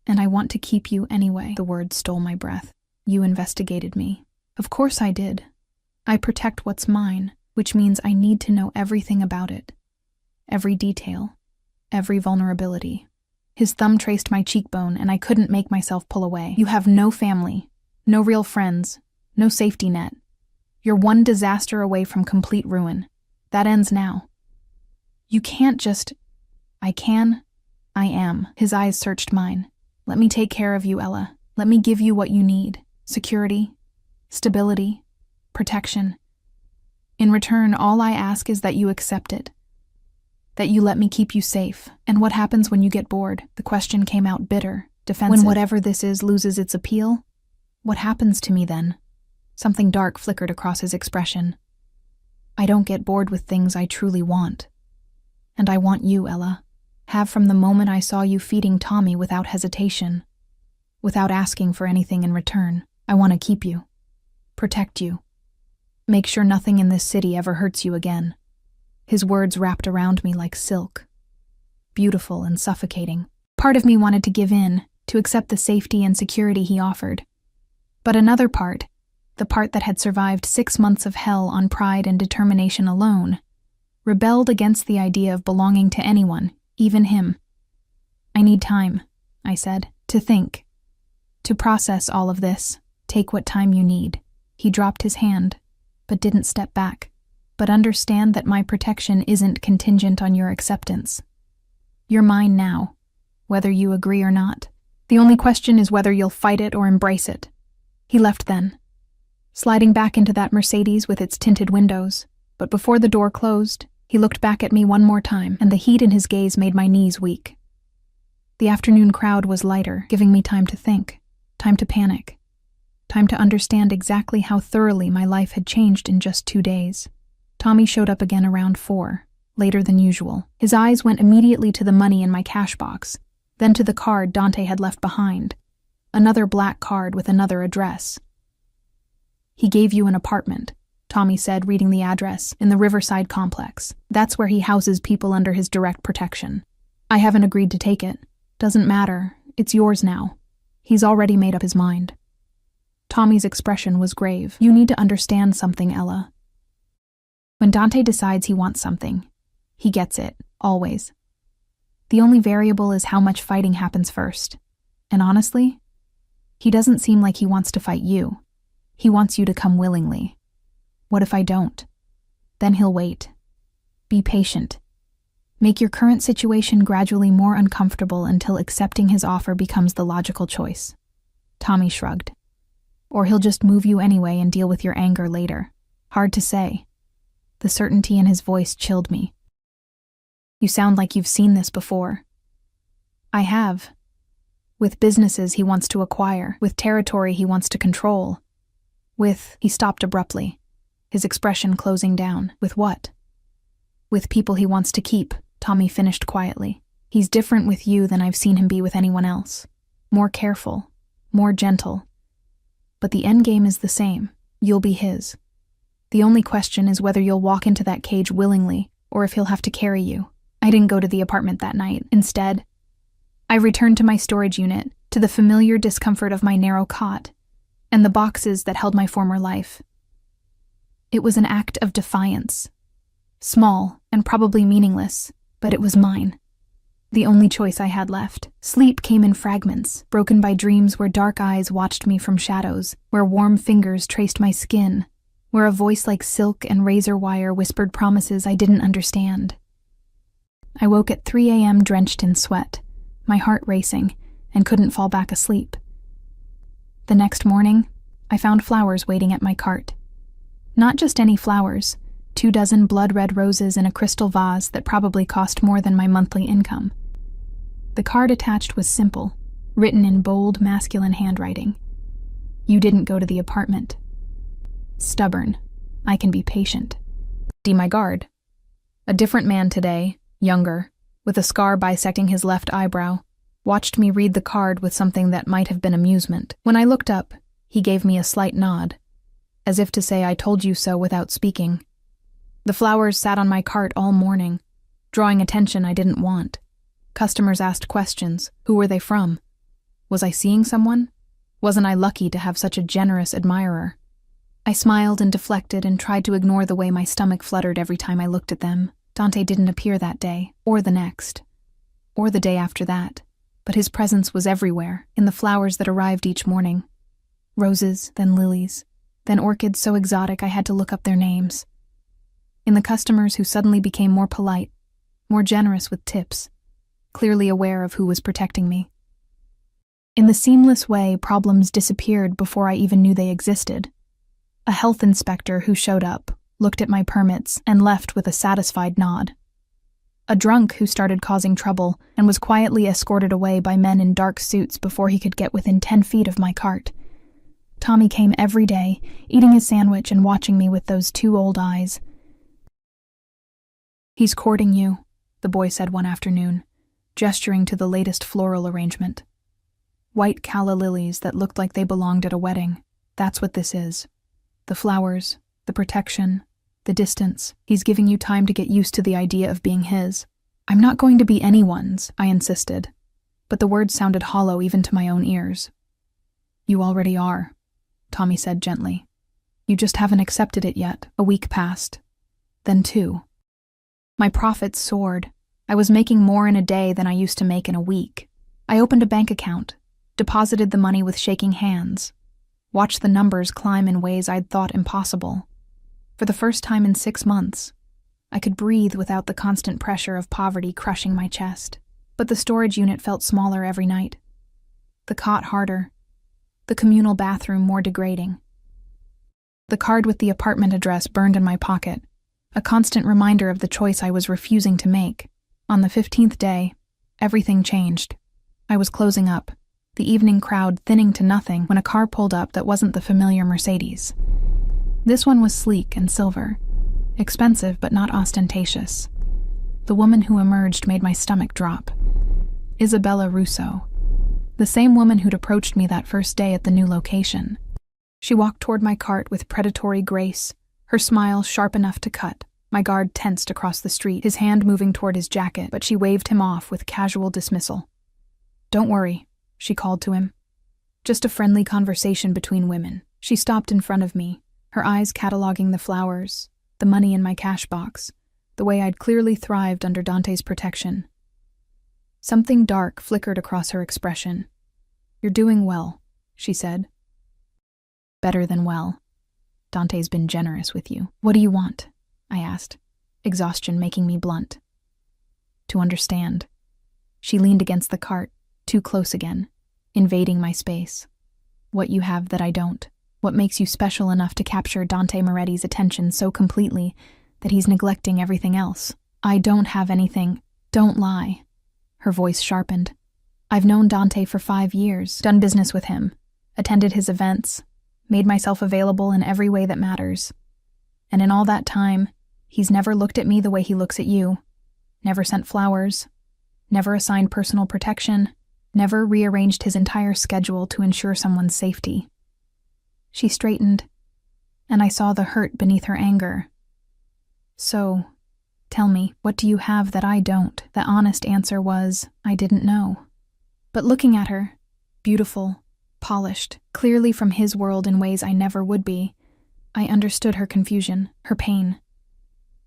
And I want to keep you anyway." The words stole my breath. "You investigated me." Of course I did. I protect what's mine, which means I need to know everything about it. Every detail, every vulnerability. His thumb traced my cheekbone, and I couldn't make myself pull away. "You have no family, no real friends, no safety net. You're one disaster away from complete ruin. That ends now. You can't just..." "I can. I am." His eyes searched mine. "Let me take care of you, Ella. Let me give you what you need. Security, stability, protection. In return, all I ask is that you accept it. That you let me keep you safe. And what happens when you get bored?" The question came out bitter, defensive. "When whatever this is loses its appeal? What happens to me then?" Something dark flickered across his expression. "I don't get bored with things I truly want. And I want you, Ella. Have from the moment I saw you feeding Tommy without hesitation. Without asking for anything in return. I want to keep you. Protect you. Make sure nothing in this city ever hurts you again." His words wrapped around me like silk. Beautiful and suffocating. Part of me wanted to give in, to accept the safety and security he offered. But another part, the part that had survived 6 months of hell on pride and determination alone, rebelled against the idea of belonging to anyone, even him. "I need time," I said, "to think. To process all of this. Take what time you need." He dropped his hand, but didn't step back. "But understand that my protection isn't contingent on your acceptance. You're mine now, whether you agree or not. The only question is whether you'll fight it or embrace it." He left then, sliding back into that Mercedes with its tinted windows. But before the door closed, he looked back at me one more time, and the heat in his gaze made my knees weak. The afternoon crowd was lighter, giving me time to think, time to panic, time to understand exactly how thoroughly my life had changed in just 2 days. Tommy showed up again around 4, later than usual. His eyes went immediately to the money in my cash box, then to the card Dante had left behind, another black card with another address. "He gave you an apartment," Tommy said, reading the address, "in the Riverside complex. That's where he houses people under his direct protection. I haven't agreed to take it. Doesn't matter. It's yours now. He's already made up his mind." Tommy's expression was grave. "You need to understand something, Ella. When Dante decides he wants something, he gets it, always. The only variable is how much fighting happens first. And honestly, he doesn't seem like he wants to fight you. He wants you to come willingly. What if I don't? Then he'll wait. Be patient. Make your current situation gradually more uncomfortable until accepting his offer becomes the logical choice." Tommy shrugged. "Or he'll just move you anyway and deal with your anger later. Hard to say." The certainty in his voice chilled me. "You sound like you've seen this before." "I have. With businesses he wants to acquire, with territory he wants to control. He stopped abruptly, his expression closing down. "With what?" "With people he wants to keep," Tommy finished quietly. "He's different with you than I've seen him be with anyone else. More careful, more gentle. But the end game is the same. You'll be his. The only question is whether you'll walk into that cage willingly, or if he'll have to carry you." I didn't go to the apartment that night. Instead, I returned to my storage unit, to the familiar discomfort of my narrow cot, and the boxes that held my former life. It was an act of defiance. Small and probably meaningless, but it was mine. The only choice I had left. Sleep came in fragments, broken by dreams where dark eyes watched me from shadows, where warm fingers traced my skin, where a voice like silk and razor wire whispered promises I didn't understand. I woke at 3 a.m. drenched in sweat, my heart racing, and couldn't fall back asleep. The next morning, I found flowers waiting at my cart. Not just any flowers, 24 blood-red roses in a crystal vase that probably cost more than my monthly income. The card attached was simple, written in bold, masculine handwriting. "You didn't go to the apartment. Stubborn. I can be patient." My guard. A different man today, younger, with a scar bisecting his left eyebrow, watched me read the card with something that might have been amusement. When I looked up, he gave me a slight nod, as if to say I told you so without speaking. The flowers sat on my cart all morning, drawing attention I didn't want. Customers asked questions. Who were they from? Was I seeing someone? Wasn't I lucky to have such a generous admirer? I smiled and deflected and tried to ignore the way my stomach fluttered every time I looked at them. Dante didn't appear that day, or the next, or the day after that, but his presence was everywhere, in the flowers that arrived each morning. Roses, then lilies, then orchids so exotic I had to look up their names. In the customers who suddenly became more polite, more generous with tips, clearly aware of who was protecting me. In the seamless way, problems disappeared before I even knew they existed. A health inspector who showed up, looked at my permits, and left with a satisfied nod. A drunk who started causing trouble and was quietly escorted away by men in dark suits before he could get within 10 feet of my cart. Tommy came every day, eating his sandwich and watching me with those 2 old eyes. "He's courting you," the boy said one afternoon. gesturing to the latest floral arrangement. White calla lilies that looked like they belonged at a wedding. That's what this is. The flowers, the protection, the distance. He's giving you time to get used to the idea of being his. I'm not going to be anyone's, I insisted, but the words sounded hollow even to my own ears. You already are, Tommy said gently. You just haven't accepted it yet. A week passed. Then 2. My profits soared. I was making more in a day than I used to make in a week. I opened a bank account, deposited the money with shaking hands, watched the numbers climb in ways I'd thought impossible. For the first time in 6 months, I could breathe without the constant pressure of poverty crushing my chest. But the storage unit felt smaller every night. The cot harder. The communal bathroom more degrading. The card with the apartment address burned in my pocket, a constant reminder of the choice I was refusing to make. On the 15th day, everything changed. I was closing up, the evening crowd thinning to nothing when a car pulled up that wasn't the familiar Mercedes. This one was sleek and silver, expensive but not ostentatious. The woman who emerged made my stomach drop. Isabella Russo, the same woman who'd approached me that first day at the new location. She walked toward my cart with predatory grace, her smile sharp enough to cut. My guard tensed across the street, his hand moving toward his jacket, but she waved him off with casual dismissal. Don't worry, she called to him. Just a friendly conversation between women. She stopped in front of me, her eyes cataloging the flowers, the money in my cash box, the way I'd clearly thrived under Dante's protection. Something dark flickered across her expression. You're doing well, she said. Better than well. Dante's been generous with you. What do you want? I asked, exhaustion making me blunt. To understand. She leaned against the cart, too close again, invading my space. What you have that I don't. What makes you special enough to capture Dante Moretti's attention so completely that he's neglecting everything else? I don't have anything. Don't lie. Her voice sharpened. I've known Dante for 5 years, done business with him, attended his events, made myself available in every way that matters. And in all that time, he's never looked at me the way he looks at you. Never sent flowers. Never assigned personal protection. Never rearranged his entire schedule to ensure someone's safety. She straightened, and I saw the hurt beneath her anger. So, tell me, what do you have that I don't? The honest answer was, I didn't know. But looking at her, beautiful, polished, clearly from his world in ways I never would be, I understood her confusion, her pain.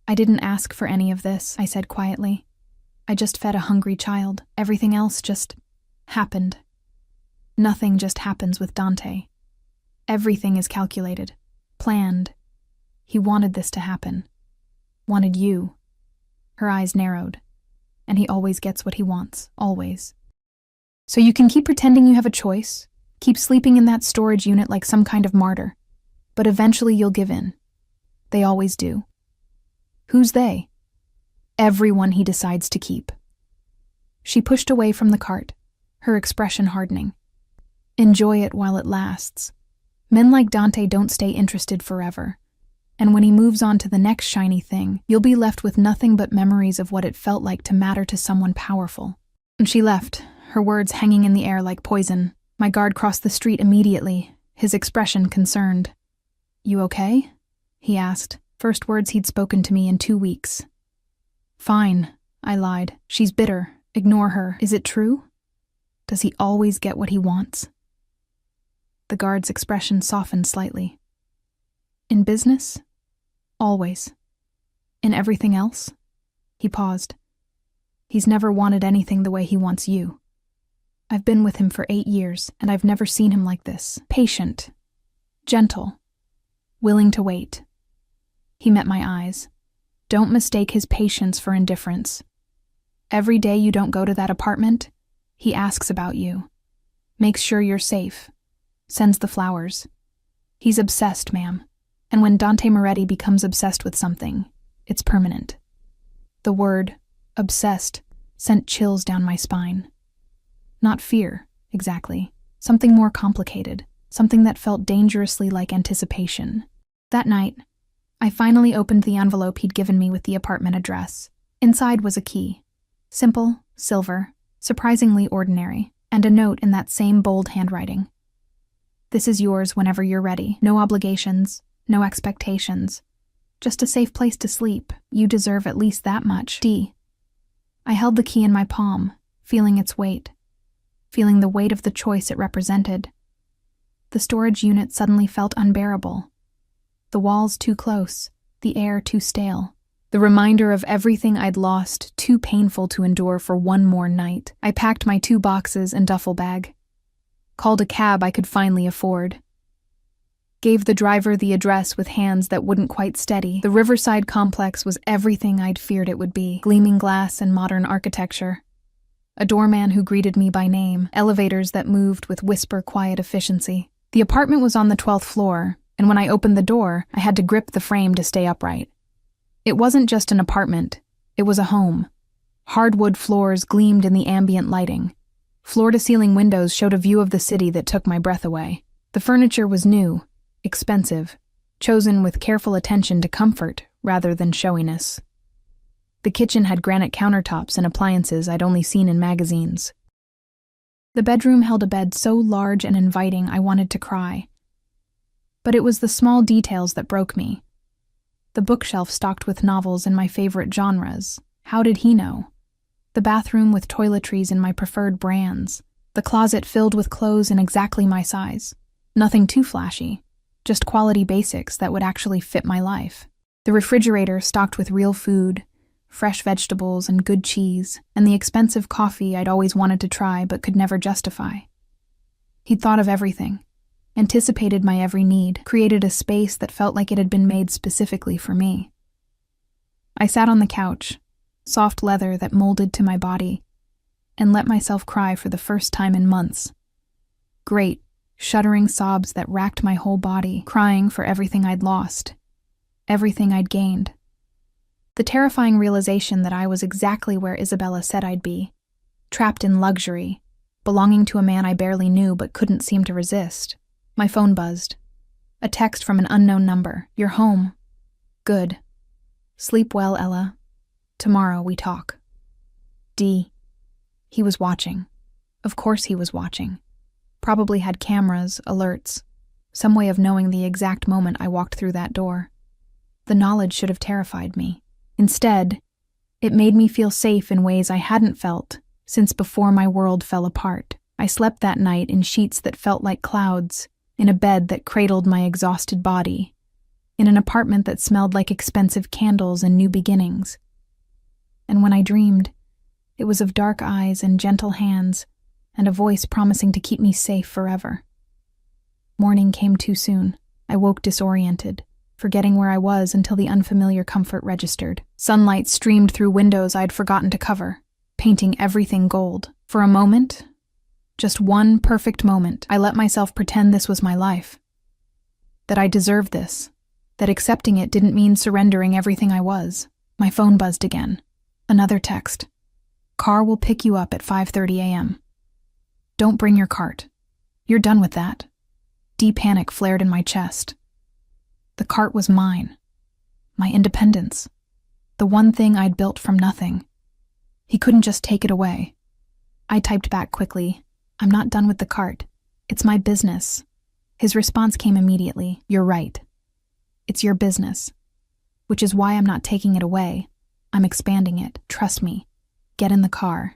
I didn't ask for any of this, I said quietly. I just fed a hungry child. Everything else just happened. Nothing just happens with Dante. Everything is calculated, planned. He wanted this to happen. Wanted you. Her eyes narrowed. And he always gets what he wants, always. So you can keep pretending you have a choice, keep sleeping in that storage unit like some kind of martyr, but eventually you'll give in. They always do. Who's they? Everyone he decides to keep. She pushed away from the cart, her expression hardening. Enjoy it while it lasts. Men like Dante don't stay interested forever. And when he moves on to the next shiny thing, you'll be left with nothing but memories of what it felt like to matter to someone powerful. And she left, her words hanging in the air like poison. My guard crossed the street immediately, his expression concerned. You okay? He asked, first words he'd spoken to me in 2 weeks. Fine, I lied. She's bitter. Ignore her. Is it true? Does he always get what he wants? The guard's expression softened slightly. In business? Always. In everything else? He paused. He's never wanted anything the way he wants you. I've been with him for 8 years, and I've never seen him like this. Patient. Gentle. Willing to wait. He met my eyes. Don't mistake his patience for indifference. Every day you don't go to that apartment, he asks about you. Makes sure you're safe. Sends the flowers. He's obsessed, ma'am. And when Dante Moretti becomes obsessed with something, it's permanent. The word, obsessed, sent chills down my spine. Not fear, exactly. Something more complicated. Something that felt dangerously like anticipation. That night, I finally opened the envelope he'd given me with the apartment address. Inside was a key. Simple, silver, surprisingly ordinary, and a note in that same bold handwriting. This is yours whenever you're ready. No obligations, no expectations. Just a safe place to sleep. You deserve at least that much. D. I held the key in my palm, feeling its weight, feeling the weight of the choice it represented. The storage unit suddenly felt unbearable. The walls too close, the air too stale. The reminder of everything I'd lost too painful to endure for one more night. I packed my 2 boxes and duffel bag. Called a cab I could finally afford. Gave the driver the address with hands that wouldn't quite steady. The Riverside complex was everything I'd feared it would be. Gleaming glass and modern architecture. A doorman who greeted me by name. Elevators that moved with whisper-quiet efficiency. The apartment was on the 12th floor, and when I opened the door, I had to grip the frame to stay upright. It wasn't just an apartment, it was a home. Hardwood floors gleamed in the ambient lighting. Floor-to-ceiling windows showed a view of the city that took my breath away. The furniture was new, expensive, chosen with careful attention to comfort rather than showiness. The kitchen had granite countertops and appliances I'd only seen in magazines. The bedroom held a bed so large and inviting I wanted to cry. But it was the small details that broke me. The bookshelf stocked with novels in my favorite genres. How did he know? The bathroom with toiletries in my preferred brands. The closet filled with clothes in exactly my size. Nothing too flashy, just quality basics that would actually fit my life. The refrigerator stocked with real food, fresh vegetables and good cheese, and the expensive coffee I'd always wanted to try but could never justify. He'd thought of everything. Anticipated my every need, created a space that felt like it had been made specifically for me. I sat on the couch, soft leather that molded to my body, and let myself cry for the first time in months. Great, shuddering sobs that racked my whole body, crying for everything I'd lost, everything I'd gained. The terrifying realization that I was exactly where Isabella said I'd be, trapped in luxury, belonging to a man I barely knew but couldn't seem to resist. My phone buzzed. A text from an unknown number. You're home. Good. Sleep well, Ella. Tomorrow we talk. D. He was watching. Of course he was watching. Probably had cameras, alerts, some way of knowing the exact moment I walked through that door. The knowledge should have terrified me. Instead, it made me feel safe in ways I hadn't felt since before my world fell apart. I slept that night in sheets that felt like clouds, in a bed that cradled my exhausted body, in an apartment that smelled like expensive candles and new beginnings. And when I dreamed, it was of dark eyes and gentle hands, and a voice promising to keep me safe forever. Morning came too soon. I woke disoriented, forgetting where I was until the unfamiliar comfort registered. Sunlight streamed through windows I'd forgotten to cover, painting everything gold. For a moment, just one perfect moment, I let myself pretend this was my life. That I deserved this. That accepting it didn't mean surrendering everything I was. My phone buzzed again. Another text. Car will pick you up at 5:30 a.m. Don't bring your cart. You're done with that. Deep panic flared in my chest. The cart was mine. My independence. The one thing I'd built from nothing. He couldn't just take it away. I typed back quickly. I'm not done with the cart. It's my business. His response came immediately. You're right. It's your business. Which is why I'm not taking it away. I'm expanding it. Trust me. Get in the car.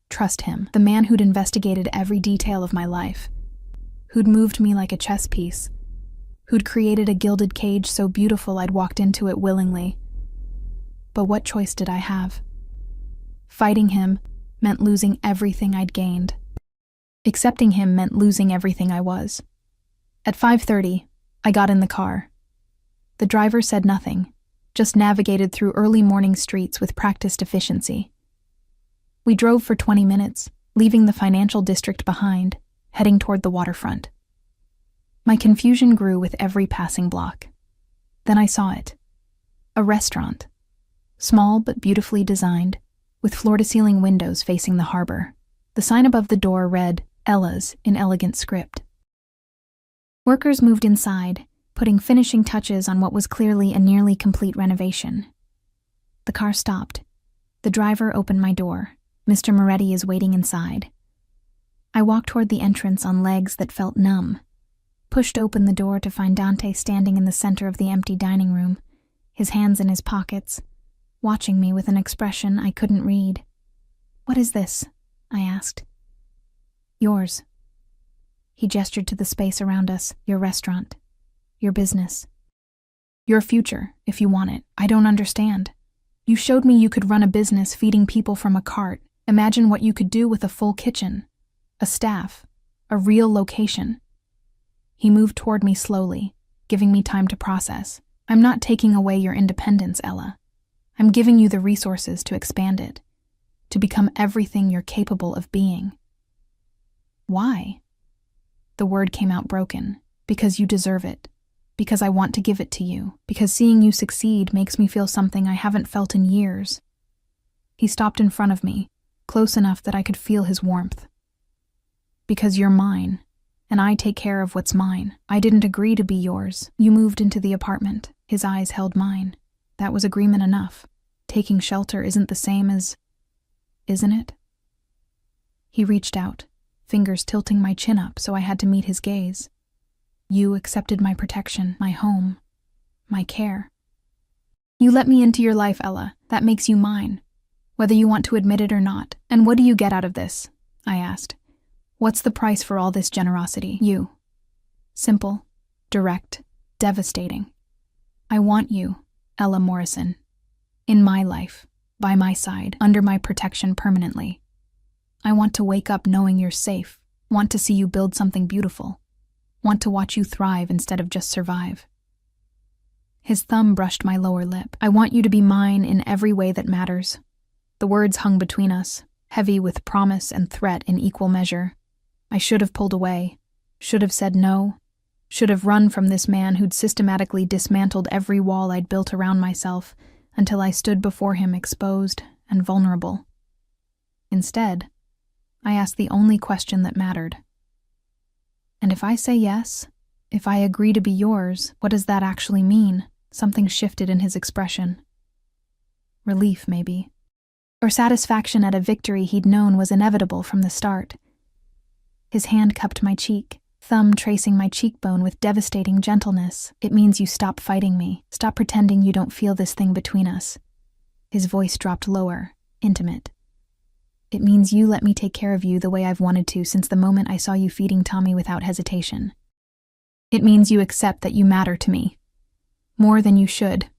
Trust him. The man who'd investigated every detail of my life. Who'd moved me like a chess piece. Who'd created a gilded cage so beautiful I'd walked into it willingly. But what choice did I have? Fighting him meant losing everything I'd gained. Accepting him meant losing everything I was. At 5:30, I got in the car. The driver said nothing, just navigated through early morning streets with practiced efficiency. We drove for 20 minutes, leaving the financial district behind, heading toward the waterfront. My confusion grew with every passing block. Then I saw it. A restaurant. Small but beautifully designed, with floor-to-ceiling windows facing the harbor. The sign above the door read, Ella's, in elegant script. Workers moved inside, putting finishing touches on what was clearly a nearly complete renovation. The car stopped. The driver opened my door. Mr. Moretti is waiting inside. I walked toward the entrance on legs that felt numb, pushed open the door to find Dante standing in the center of the empty dining room, his hands in his pockets, watching me with an expression I couldn't read. "What is this?" I asked. "Yours." He gestured to the space around us. "Your restaurant. Your business. Your future, if you want it. I don't understand. You showed me you could run a business feeding people from a cart. Imagine what you could do with a full kitchen, a staff, a real location." He moved toward me slowly, giving me time to process. "I'm not taking away your independence, Ella. I'm giving you the resources to expand it, to become everything you're capable of being." "Why?" The word came out broken. "Because you deserve it. Because I want to give it to you. Because seeing you succeed makes me feel something I haven't felt in years." He stopped in front of me, close enough that I could feel his warmth. "Because you're mine, and I take care of what's mine. I didn't agree to be yours. You moved into the apartment." His eyes held mine. "That was agreement enough. Taking shelter isn't the same as... isn't it?" He reached out, fingers tilting my chin up so I had to meet his gaze. "You accepted my protection, my home, my care. You let me into your life, Ella. That makes you mine, whether you want to admit it or not. And what do you get out of this?" I asked. "What's the price for all this generosity?" "You." Simple, direct, devastating. "I want you, Ella Morrison, in my life, by my side, under my protection permanently. I want to wake up knowing you're safe, want to see you build something beautiful, want to watch you thrive instead of just survive." His thumb brushed my lower lip. "I want you to be mine in every way that matters." The words hung between us, heavy with promise and threat in equal measure. I should have pulled away, should have said no, should have run from this man who'd systematically dismantled every wall I'd built around myself until I stood before him exposed and vulnerable. Instead, I asked the only question that mattered. "And if I say yes, if I agree to be yours, what does that actually mean?" Something shifted in his expression. Relief, maybe. Or satisfaction at a victory he'd known was inevitable from the start. His hand cupped my cheek, thumb tracing my cheekbone with devastating gentleness. "It means you stop fighting me. Stop pretending you don't feel this thing between us." His voice dropped lower, intimate. "It means you let me take care of you the way I've wanted to since the moment I saw you feeding Tommy without hesitation. It means you accept that you matter to me. More than you should.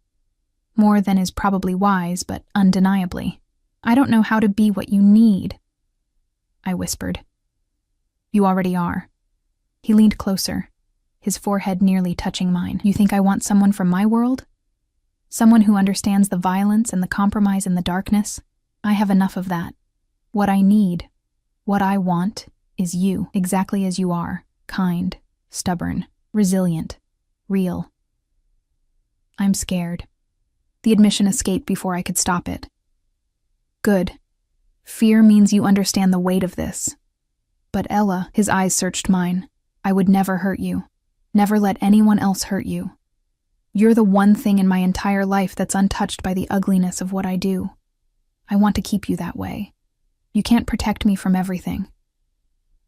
More than is probably wise, but undeniably. I don't know how to be what you need," I whispered. "You already are." He leaned closer, his forehead nearly touching mine. "You think I want someone from my world? Someone who understands the violence and the compromise and the darkness? I have enough of that. What I need, what I want, is you, exactly as you are, kind, stubborn, resilient, real." "I'm scared." The admission escaped before I could stop it. "Good. Fear means you understand the weight of this." "But Ella," his eyes searched mine, "I would never hurt you. Never let anyone else hurt you. You're the one thing in my entire life that's untouched by the ugliness of what I do. I want to keep you that way. You can't protect me from everything.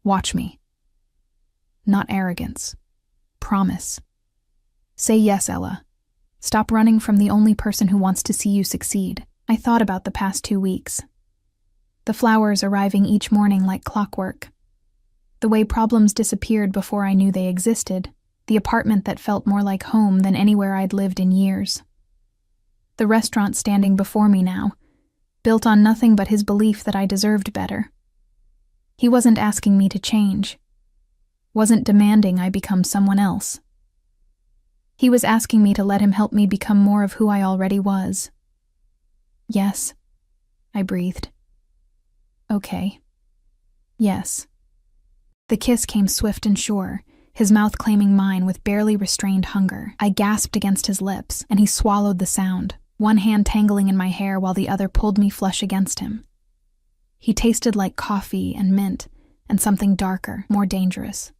Watch me. Not arrogance. Promise. Say yes, Ella. Stop running from the only person who wants to see you succeed." I thought about the past 2 weeks. The flowers arriving each morning like clockwork. The way problems disappeared before I knew they existed. The apartment that felt more like home than anywhere I'd lived in years. The restaurant standing before me now, built on nothing but his belief that I deserved better. He wasn't asking me to change. Wasn't demanding I become someone else. He was asking me to let him help me become more of who I already was. "Yes," I breathed. "Okay. Yes." The kiss came swift and sure, his mouth claiming mine with barely restrained hunger. I gasped against his lips, and he swallowed the sound, one hand tangling in my hair while the other pulled me flush against him. He tasted like coffee and mint, and something darker, more dangerous.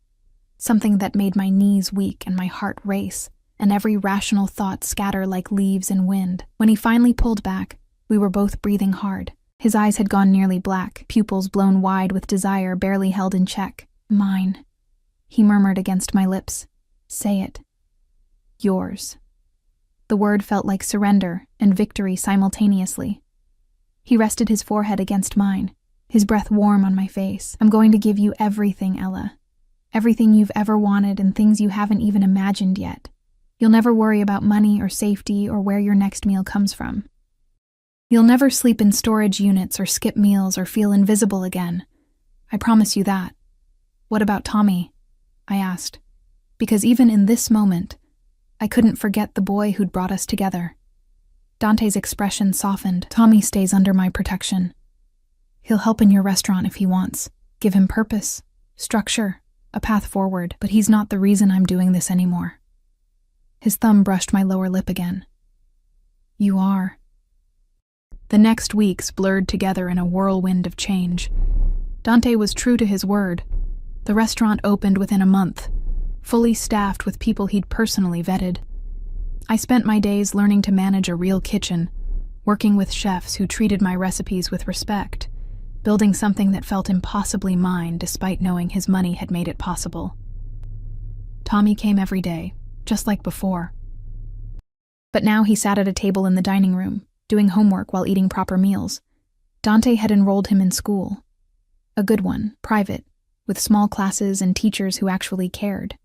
Something that made my knees weak and my heart race, and every rational thought scatter like leaves in wind. When he finally pulled back, we were both breathing hard, His eyes had gone nearly black, pupils blown wide with desire barely held in check. Mine, he murmured against my lips. Say it. Yours. The word felt like surrender and victory simultaneously. He rested his forehead against mine, his breath warm on my face. I'm going to give you everything, Ella. Everything you've ever wanted and things you haven't even imagined yet. You'll never worry about money or safety or where your next meal comes from. You'll never sleep in storage units or skip meals or feel invisible again. I promise you that. What about Tommy? I asked, because even in this moment, I couldn't forget the boy who'd brought us together. Dante's expression softened. Tommy stays under my protection. He'll help in your restaurant if he wants. Give him purpose, structure, a path forward, but he's not the reason I'm doing this anymore. His thumb brushed my lower lip again. You are. The next weeks blurred together in a whirlwind of change. Dante was true to his word. The restaurant opened within a month, fully staffed with people he'd personally vetted. I spent my days learning to manage a real kitchen, working with chefs who treated my recipes with respect, building something that felt impossibly mine despite knowing his money had made it possible. Tommy came every day, just like before. But now he sat at a table in the dining room, doing homework while eating proper meals. Dante had enrolled him in school. A good one, private, with small classes and teachers who actually cared.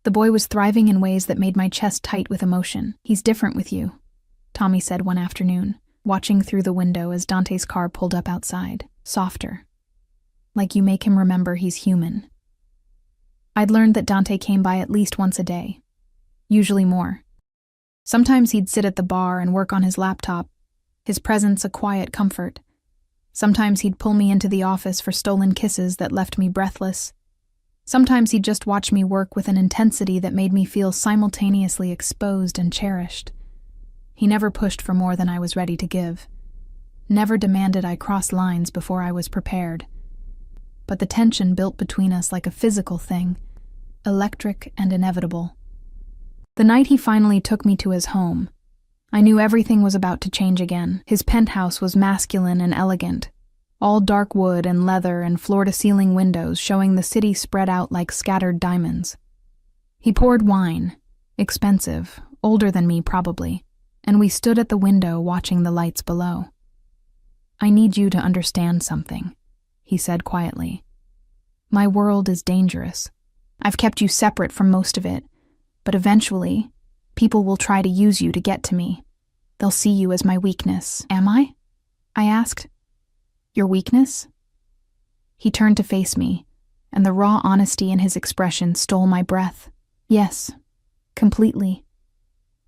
The boy was thriving in ways that made my chest tight with emotion. He's different with you, Tommy said one afternoon, watching through the window as Dante's car pulled up outside. Softer. Like you make him remember he's human. I'd learned that Dante came by at least once a day, usually more. Sometimes he'd sit at the bar and work on his laptop, his presence a quiet comfort. Sometimes he'd pull me into the office for stolen kisses that left me breathless. Sometimes he'd just watch me work with an intensity that made me feel simultaneously exposed and cherished. He never pushed for more than I was ready to give. Never demanded I cross lines before I was prepared. But the tension built between us like a physical thing, electric and inevitable. The night he finally took me to his home, I knew everything was about to change again. His penthouse was masculine and elegant, all dark wood and leather and floor-to-ceiling windows showing the city spread out like scattered diamonds. He poured wine, expensive, older than me probably, and we stood at the window watching the lights below. I need you to understand something, he said quietly. My world is dangerous. I've kept you separate from most of it, but eventually, people will try to use you to get to me. They'll see you as my weakness. Am I? I asked. Your weakness? He turned to face me, and the raw honesty in his expression stole my breath. Yes, completely.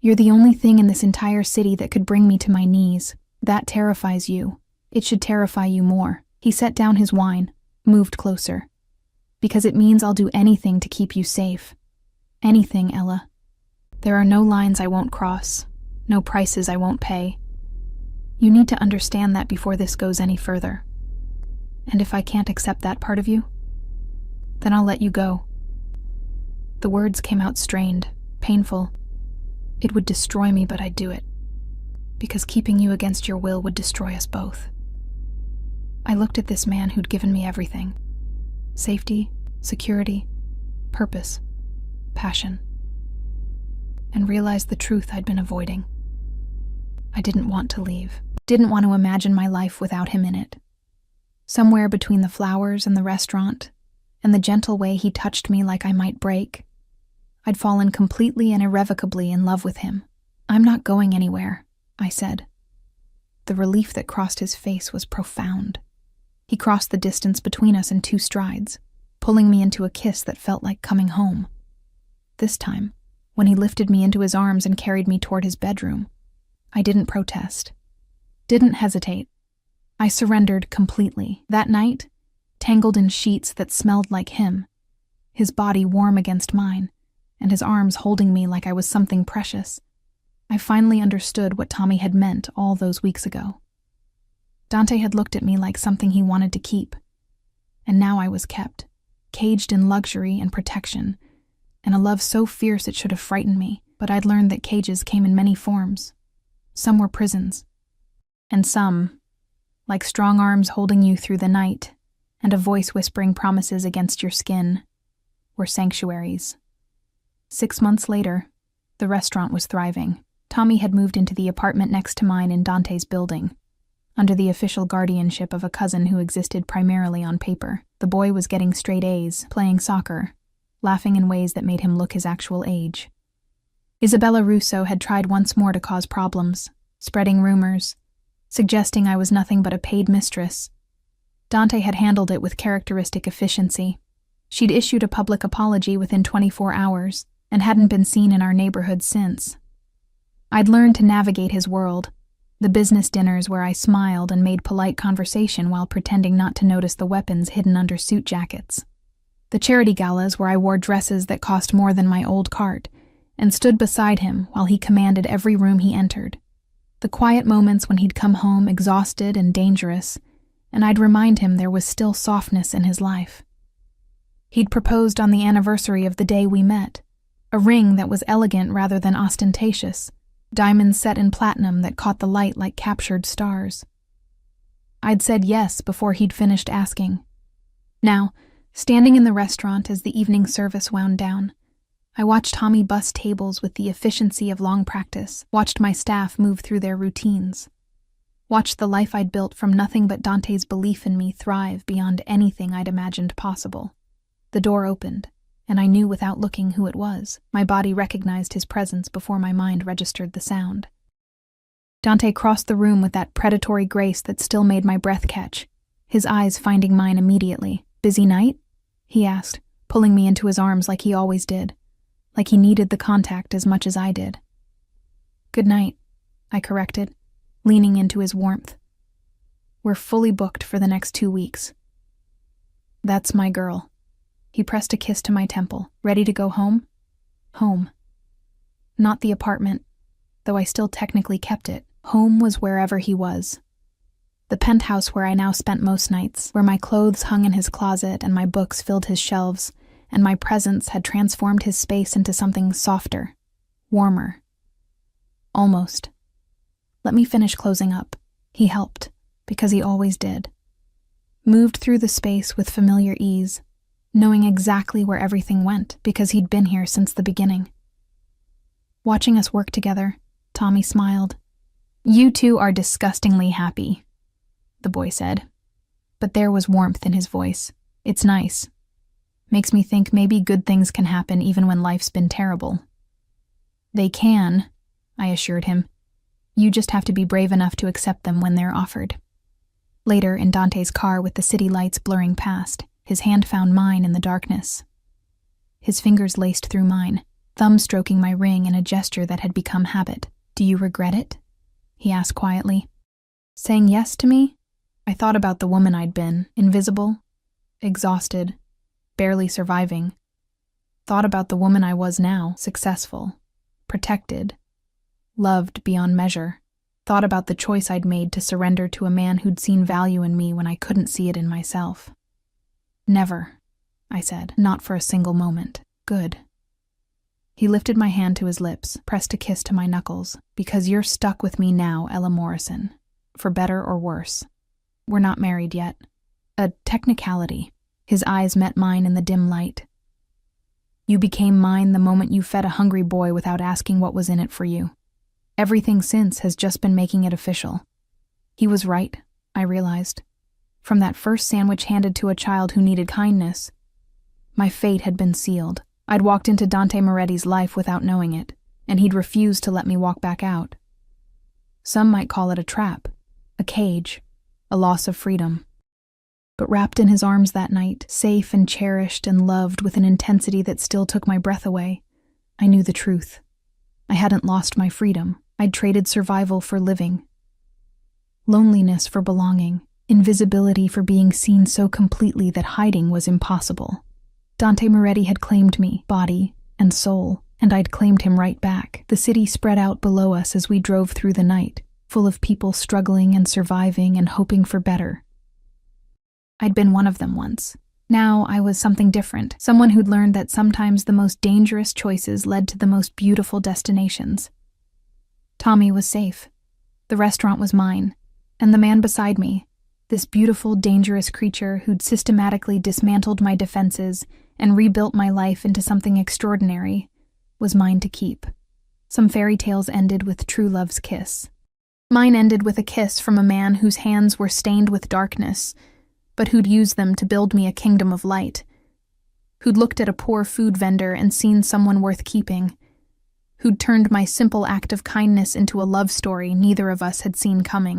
You're the only thing in this entire city that could bring me to my knees. That terrifies you. It should terrify you more. He set down his wine, moved closer. Because it means I'll do anything to keep you safe. Anything, Ella. There are no lines I won't cross, no prices I won't pay. You need to understand that before this goes any further. And if I can't accept that part of you, then I'll let you go. The words came out strained, painful. It would destroy me, but I'd do it. Because keeping you against your will would destroy us both. I looked at this man who'd given me everything. Safety, security, purpose, passion. And realized the truth I'd been avoiding. I didn't want to leave. Didn't want to imagine my life without him in it. Somewhere between the flowers and the restaurant, and the gentle way he touched me like I might break, I'd fallen completely and irrevocably in love with him. I'm not going anywhere, I said. The relief that crossed his face was profound. He crossed the distance between us in 2 strides, pulling me into a kiss that felt like coming home. This time, when he lifted me into his arms and carried me toward his bedroom, I didn't protest. Didn't hesitate. I surrendered completely. That night, tangled in sheets that smelled like him, his body warm against mine, and his arms holding me like I was something precious, I finally understood what Tommy had meant all those weeks ago. Dante had looked at me like something he wanted to keep, and now I was kept, caged in luxury and protection, and a love so fierce it should have frightened me, but I'd learned that cages came in many forms. Some were prisons, and some like strong arms holding you through the night, and a voice whispering promises against your skin, were sanctuaries. 6 months later, the restaurant was thriving. Tommy had moved into the apartment next to mine in Dante's building, under the official guardianship of a cousin who existed primarily on paper. The boy was getting straight A's, playing soccer, laughing in ways that made him look his actual age. Isabella Russo had tried once more to cause problems, spreading rumors, suggesting I was nothing but a paid mistress. Dante had handled it with characteristic efficiency. She'd issued a public apology within 24 hours and hadn't been seen in our neighborhood since. I'd learned to navigate his world, the business dinners where I smiled and made polite conversation while pretending not to notice the weapons hidden under suit jackets. The charity galas where I wore dresses that cost more than my old cart and stood beside him while he commanded every room he entered. The quiet moments when he'd come home exhausted and dangerous, and I'd remind him there was still softness in his life. He'd proposed on the anniversary of the day we met, a ring that was elegant rather than ostentatious, diamonds set in platinum that caught the light like captured stars. I'd said yes before he'd finished asking. Now, standing in the restaurant as the evening service wound down, I watched Tommy bus tables with the efficiency of long practice, watched my staff move through their routines, watched the life I'd built from nothing but Dante's belief in me thrive beyond anything I'd imagined possible. The door opened, and I knew without looking who it was. My body recognized his presence before my mind registered the sound. Dante crossed the room with that predatory grace that still made my breath catch, his eyes finding mine immediately. "Busy night?" he asked, pulling me into his arms like he always did, like he needed the contact as much as I did. "Good night," I corrected, leaning into his warmth. "We're fully booked for the next 2 weeks." "That's my girl." He pressed a kiss to my temple. "Ready to go home?" Home. Not the apartment, though I still technically kept it. Home was wherever he was. The penthouse where I now spent most nights, where my clothes hung in his closet and my books filled his shelves, and my presence had transformed his space into something softer, warmer. Almost. "Let me finish closing up." He helped, because he always did. Moved through the space with familiar ease, knowing exactly where everything went because he'd been here since the beginning. Watching us work together, Tommy smiled. "You two are disgustingly happy," the boy said. But there was warmth in his voice. "It's nice. Makes me think maybe good things can happen even when life's been terrible." "They can," I assured him. "You just have to be brave enough to accept them when they're offered." Later, in Dante's car with the city lights blurring past, his hand found mine in the darkness. His fingers laced through mine, thumb stroking my ring in a gesture that had become habit. "Do you regret it?" he asked quietly. Saying yes to me? I thought about the woman I'd been, invisible, exhausted, barely surviving. Thought about the woman I was now, successful, protected, loved beyond measure. Thought about the choice I'd made to surrender to a man who'd seen value in me when I couldn't see it in myself. "Never," I said, "not for a single moment." "Good." He lifted my hand to his lips, pressed a kiss to my knuckles. "Because you're stuck with me now, Ella Morrison. For better or worse. We're not married yet. A technicality." His eyes met mine in the dim light. "You became mine the moment you fed a hungry boy without asking what was in it for you. Everything since has just been making it official." He was right, I realized. From that first sandwich handed to a child who needed kindness, my fate had been sealed. I'd walked into Dante Moretti's life without knowing it, and he'd refused to let me walk back out. Some might call it a trap, a cage, a loss of freedom. But wrapped in his arms that night, safe and cherished and loved with an intensity that still took my breath away, I knew the truth. I hadn't lost my freedom. I'd traded survival for living. Loneliness for belonging. Invisibility for being seen so completely that hiding was impossible. Dante Moretti had claimed me, body and soul, and I'd claimed him right back. The city spread out below us as we drove through the night, full of people struggling and surviving and hoping for better. I'd been one of them once. Now I was something different, someone who'd learned that sometimes the most dangerous choices led to the most beautiful destinations. Tommy was safe. The restaurant was mine, and the man beside me, This beautiful, dangerous creature who'd systematically dismantled my defenses and rebuilt my life into something extraordinary, was mine to keep. Some fairy tales ended with true love's kiss. Mine ended with a kiss from a man whose hands were stained with darkness, but who'd used them to build me a kingdom of light. Who'd looked at a poor food vendor and seen someone worth keeping. Who'd turned my simple act of kindness into a love story neither of us had seen coming.